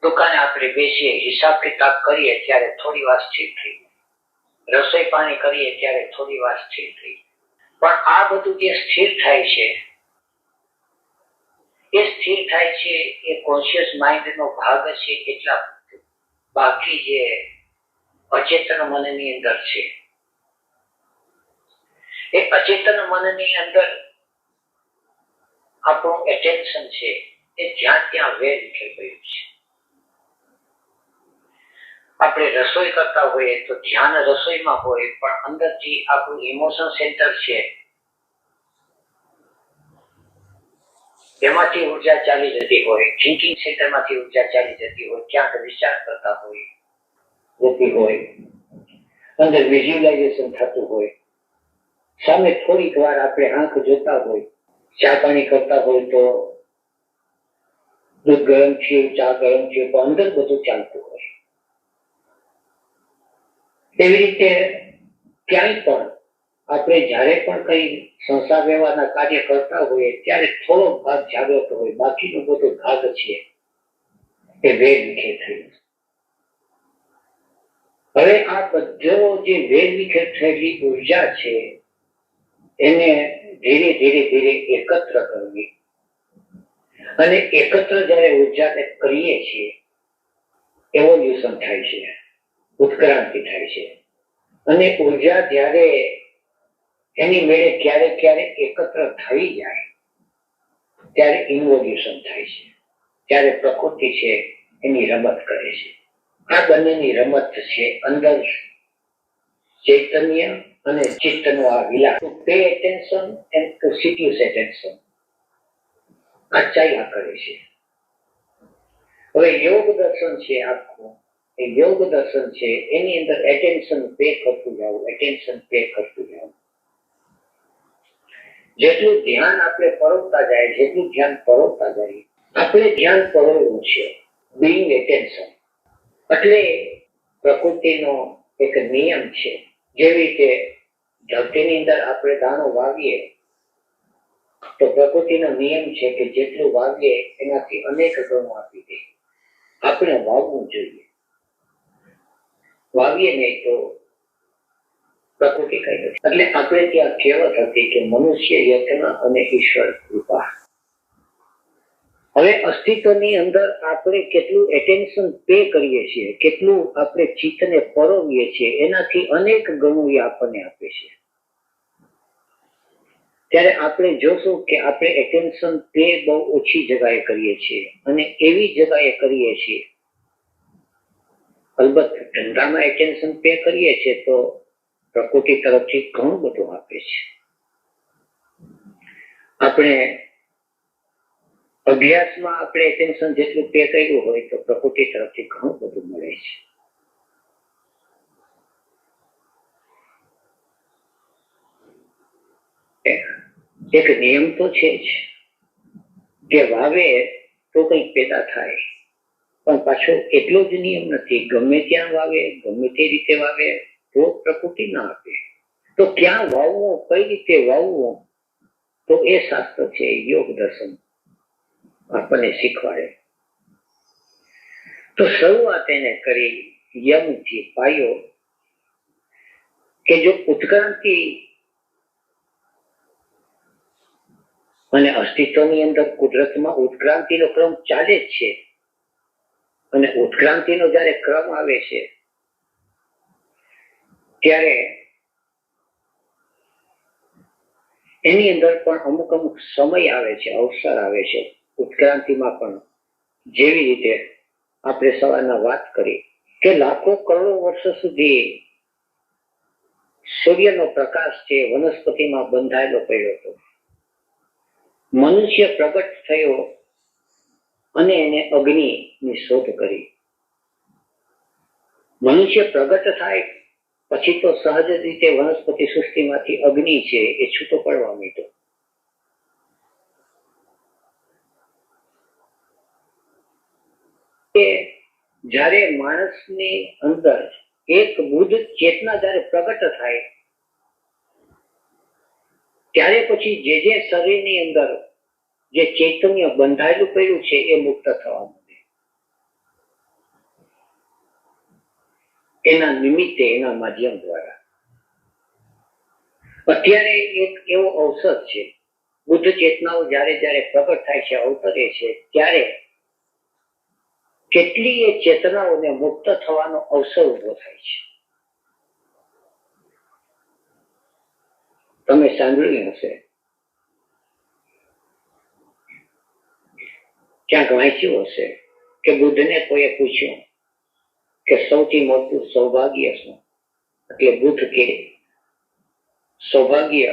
દુકાને આપણે બેસીએ, હિસાબ કિતાબ કરીએ ત્યારે થોડી વાર સ્થિર થઈ જાય, રસોઈ પાણી કરીએ ત્યારે થોડી વાર સ્થિર થઈ જાય. પણ આ બધું જે સ્થિર થાય છે એ સ્થિર થાય છે એ કોન્શિયસ માઇન્ડ નો ભાગ છે. એટલા બાકી જે અચેતન મનની અંદર છે એ અચેતન મનની અંદર આપણું એટેન્શન છે એ જ્યાં ત્યાં વેર વિખેર ગયું છે. આપણે રસોઈ કરતા હોઈએ તો ધ્યાન રસોઈમાં હોય, પણ અંદરથી આપણું ઇમોશન સેન્ટર છે એમાંથી ઉર્જા ચાલી જતી હોય, થિંકિંગ સેન્ટરમાંથી ઉર્જા ચાલી જતી હોય, ક્યાંક વિચાર કરતા હોય જતી હોય, અંદર વિઝ્યુલાઇઝેશન થતું હોય, સામે થોડીક વાર આપણે આંખ જોતા હોય, ચા પાણી કરતા હોય તો દૂધ ગરમ છે, ચા ગરમ છે, તો અંદર બધું ચાલતું હોય. એવી રીતે ક્યાંય પણ આપણે જ્યારે પણ કઈ સંસાર વ્યવહારના કાર્ય કરતા હોઈએ ત્યારે થોડો ભાગ જાગ્રત હોય, બાકીનો બધો ભાગ છે એ વેર વિખેર થયેલો. હવે આ બધો જે વેર વિખેર થયેલી ઉર્જા છે એને ધીરે ધીરે ધીરે એકત્ર કરવી, અને એકત્ર જયારે ઉર્જાને કરીએ છીએ એવોલ્યુશન થાય છે, ઉત્ક્રાંતિ થાય છે. અને ઉર્જા જ્યારે એની મેળે ક્યારેક ક્યારેક એકત્ર થઈ જાય ત્યારે ઇન્વોલ્યુશન થાય છે, ત્યારે પ્રકૃતિ છે એની રમત કરે છે. આ બંનેની રમત છે અંદર ચૈતન્ય અને ચિત્તનો આ વિલાસ. To pay attention and to seduce attention આ ચાલ્યા કરે છે. હવે યોગ દર્શન છે આખું, એ યોગ દર્શન છે એની અંદર એટેન્શન પે કરતું જવું, એટેન્શન પે કરતું જવું. જેટલું ધ્યાન આપણે પરોવતા જાય, જેટલું ધ્યાન પરોવતા જાય, આપણે ધ્યાન પરોવવું છે બીઈંગ એટેન્શન. એટલે પ્રકૃતિનો એક નિયમ છે, જેવી રીતે ધરતીની અંદર આપણે દાણો વાવીએ તો પ્રકૃતિનો નિયમ છે કે જેટલું વાવીએ એનાથી અનેક ગણું આપી દે. આપણે વાવવું જોઈએ, વાવીએ નહીં તો પ્રકૃતિ કઈ નથી. એટલે આપણે ત્યાં કહેવત હતી કે મનુષ્ય યત્ન અને ઈશ્વર કૃપા. હવે અસ્તિત્વની અંદર આપણે કેટલું એટેન્શન પે કરીએ છીએ, કેટલું આપણે ચિત્તને પરોવીએ છીએ, એનાથી અનેક ગણું એ આપણને આપે છે. ત્યારે આપણે જોશું કે આપણે એટેન્શન પે બહુ ઓછી જગાએ કરીએ છીએ, અને એવી જગાએ કરીએ છીએ. અલબત્ત ધંધામાં એટેન્શન પે કરીએ છીએ તો પ્રકૃતિ તરફથી ઘણું બધું આપે છે. આપણે અભ્યાસમાં આપણે એટેન્શન જેટલું પે કર્યું હોય તો પ્રકૃતિ તરફથી ઘણું બધું મળે છે. એક નિયમ તો છે જ કે વાવે તો કંઈક પેદા થાય, પણ પાછો એટલો જ નિયમ નથી. ગમે ત્યાં વાવે, ગમે તે રીતે વાવે તો પ્રકૃતિ ના આપે. તો ક્યાં વાવવું, કઈ રીતે વાવવું, તો એ શાસ્ત્ર છે યોગ દર્શન આપણને શીખવાડે. તો શરૂઆત એને કરી યમથી પાયો કે જો ઉત્ક્રાંતિ અને અસ્તિત્વની અંદર કુદરતમાં ઉત્ક્રાંતિનો ક્રમ ચાલે જ છે, અને ઉત્ક્રાંતિનો જ્યારે ક્રમ આવે છે ત્યારે એની અંદર પણ અમુક અમુક સમય આવે છે, અવસર આવે છે ઉત્ક્રાંતિમાં પણ. જેવી રીતે આપણે સવારના વાત કરી કે લાખો કરોડો વર્ષો સુધી સૂર્યનો પ્રકાશ છે વનસ્પતિમાં બંધાયેલો પડ્યો હતો. મનુષ્ય પ્રગટ થયો અને એને અગ્નિની શોધ કરી. મનુષ્ય પ્રગટ થાય પછી તો સહજ રીતે વનસ્પતિ સૃષ્ટિમાંથી અગ્નિ છે એ છૂટો પડવા માંડ્યો. કે જ્યારે માણસની અંદર એક બુદ્ધ ચેતના જ્યારે પ્રગટ થાય ત્યારે પછી જે શરીરની અંદર જે ચૈતન્ય બંધાયેલું પડ્યું છે એ મુક્ત થવા માંડે. એના નિમિત્તે, એના માધ્યમ દ્વારા. અત્યારે એક એવો અવસર છે, બુદ્ધ ચેતનાઓ જ્યારે જ્યારે પ્રગટ થાય છે, અવતરે છે, ત્યારે કેટલીય ચેતનાઓને મુક્ત થવાનો અવસર ઉભો થાય છે. તમે સાંભળ્યું હશે, ક્યાંક વાંચ્યું હશે કે બુદ્ધને કોઈએ પૂછ્યું કે સૌથી મોટું સૌભાગ્ય શું? એટલે બુદ્ધ કે સૌભાગ્ય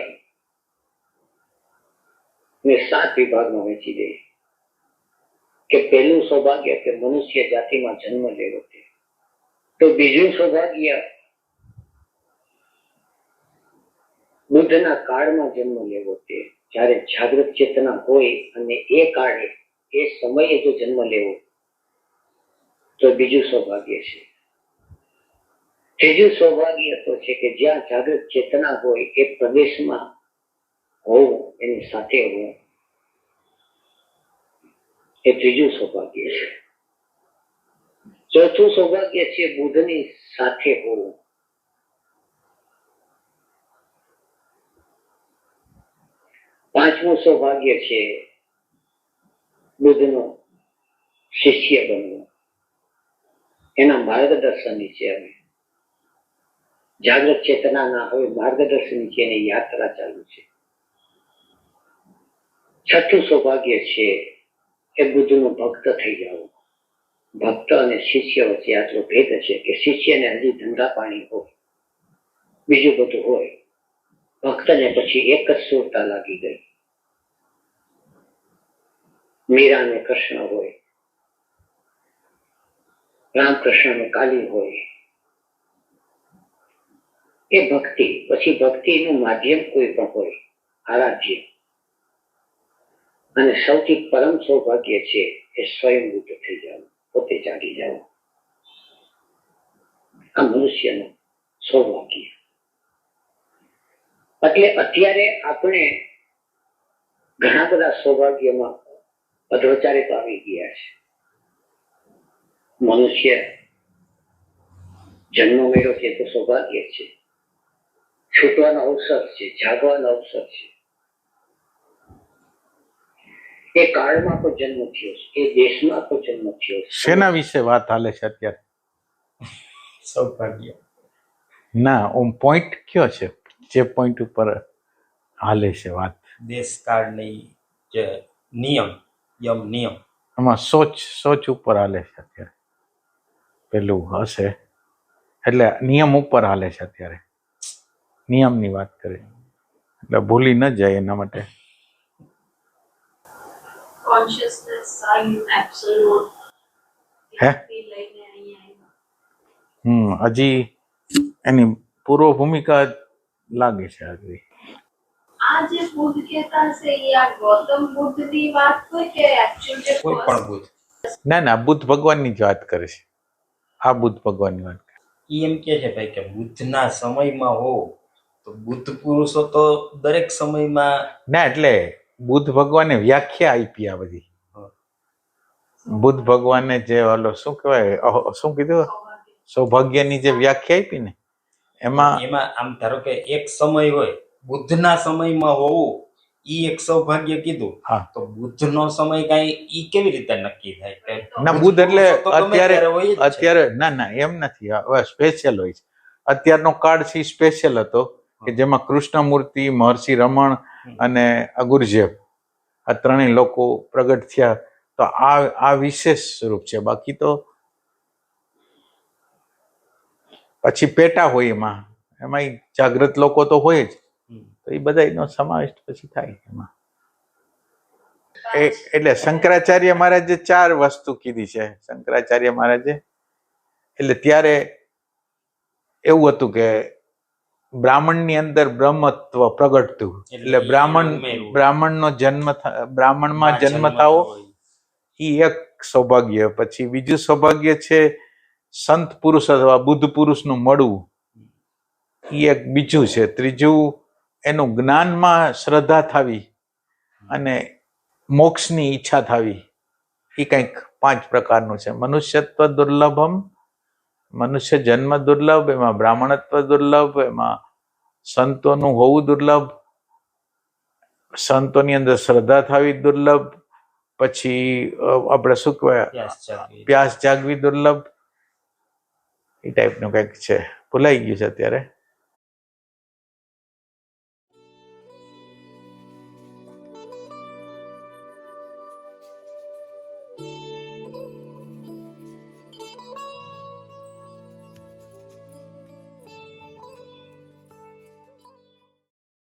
ને 7 વિભાગમાં વહેંચી દે. કે પહેલું સૌભાગ્ય કે મનુષ્ય જાતિમાં જન્મ લેવો છે. તો બીજું સૌભાગ્ય બુદ્ધના કાળમાં જન્મ લેવો છે, જ્યારે જાગૃત ચેતના હોય અને એ કાળે એ સમયે જો જન્મ લેવો તો બીજું સૌભાગ્ય છે. ત્રીજું સૌભાગ્ય તો છે કે જ્યાં જાગૃત ચેતના હોય એ પ્રદેશમાં હોવું, એની સાથે હોવું, એ ત્રીજું સૌભાગ્ય છે. ચોથું સૌભાગ્ય છે બુદ્ધની સાથે હોવું. પાંચમું સૌભાગ્ય છે બુદ્ધનો શિષ્ય બનવું, એના માર્ગદર્શન નીચે અમે જાગૃત ચેતનાના હવે માર્ગદર્શન નીચે એની યાત્રા ચાલુ છે. છઠ્ઠું સૌભાગ્ય છે એ બુદ્ધનો ભક્ત થઈ જવું. ભક્ત અને શિષ્ય વચ્ચે આટલો ભેદ છે કે શિષ્યને હજી ધંધા પાણી હોય, બીજું બધું હોય, ભક્તને પછી એક જ સુરતા લાગી ગઈ. મીરા ને કૃષ્ણ હોય, રામકૃષ્ણ ને કાલી હોય, એ ભક્તિ. પછી ભક્તિનું માધ્યમ કોઈ પણ હોય, આરાધ્ય. અને સૌથી પરમ સૌભાગ્ય છે એ સ્વયં બુદ્ધ થઈ જવું, પોતે જાગી જવું. આ મનુષ્યનું સૌભાગ્ય. એટલે અત્યારે આપણે ઘણા બધા સૌભાગ્યમાં અધોચારિત આવી ગયા છે. મનુષ્ય જન્મ મળ્યો છે તો સૌભાગ્ય છે, છૂટવાનો અવસર છે, જાગવાનો અવસર છે. એ કાળમાં કોઈ જન્મ થયો છે, એ દેશમાં કોઈ જન્મ થયો છે. શેના વિશે વાત હાલે છે અત્યારે? સૌભાગ્ય. ના, ઓમ પોઈન્ટ કયો છે, જે પોઈન્ટ ઉપર હાલે છે વાત? દેશકાળની જે નિયમ, નિયમ એમાં સોચ ઉપર હાલે છે અત્યારે. પેલું હશે એટલે નિયમ ઉપર હાલે છે અત્યારે, નિયમની વાત કરે એટલે ભૂલી ન જાય એના માટે. Consciousness are absolute. હે? લઈને અહીંયા આવ્યા. હજી એની પૂર્વ ભૂમિકા લાગે છે આગળ. આ જે બુદ્ધ કહેતા છે એ આ ગૌતમ બુદ્ધની વાત હોય કે actual જે કોઈ પણ બુદ્ધ. ના, બુદ્ધ ભગવાનની જ વાત કરે છે. આ બુદ્ધ ભગવાનની વાત કરે. ઈ એમ કે છે ભાઈ કે બુદ્ધના સમયમાં હો તો બુદ્ધ પુરુષો તો દરેક સમયમાં. ના, એટલે બુદ્ધ ભગવાને વ્યાખ્યા આપી આ બધી. બુદ્ધ ભગવાને જે ઓલો શું કહેવાય, શું કીધું, સૌભાગ્યની જે વ્યાખ્યા આપી ને એમાં આમ ધારો કે એક સમય હોય, બુદ્ધના સમયમાં હોવું ઈ એક સૌભાગ્ય કીધું. હા. તો બુદ્ધનો સમય કઈ ઈ કેવી રીતે નક્કી થાય? ના, બુદ્ધ એટલે અત્યારે ના એમ નથી, હવે સ્પેશિયલ હોય છે. અત્યારનો કાળ છે સ્પેશિયલ હતો કે જેમાં કૃષ્ણમૂર્તિ, મહર્ષિ રમણ અને અગુરજેબ આ ત્રણેય લોકો પ્રગટ થયા. તો આ વિશેષ સ્વરૂપ છે. બાકી તો પછી પેટા હોય, એમાં જાગૃત લોકો તો હોય જ, તો એ બધાનો સમાવેશ પછી થાય એમાં. એટલે શંકરાચાર્ય મહારાજે 4 વસ્તુ કીધી છે. શંકરાચાર્ય મહારાજે એટલે ત્યારે એવું હતું કે બ્રાહ્મણની અંદર બ્રહ્મત્વ પ્રગટતું, એટલે બ્રાહ્મણનો જન્મ બ્રાહ્મણમાં જન્મ થાવો એ એક સૌભાગ્ય. પછી બીજું સૌભાગ્ય છે સંત પુરુષ અથવા બુદ્ધ પુરુષનું મળવું, એ એક બીજું છે. ત્રીજું એનું જ્ઞાનમાં શ્રદ્ધા થવી અને મોક્ષની ઈચ્છા થવી, એ કંઈક 5 પ્રકારનું છે. મનુષ્યત્વ દુર્લભમ, મનુષ્ય જન્મ દુર્લભ, એમાં બ્રાહ્મણત્વ દુર્લભ, એમાં સંતોનું હોવું દુર્લભ, સંતોની અંદર શ્રદ્ધા થવી દુર્લભ, પછી આપણે શું કહેવાય પ્યાસ જાગવી દુર્લભ, એ ટાઈપનું કંઈક છે. ભૂલાઈ ગયું છે અત્યારે.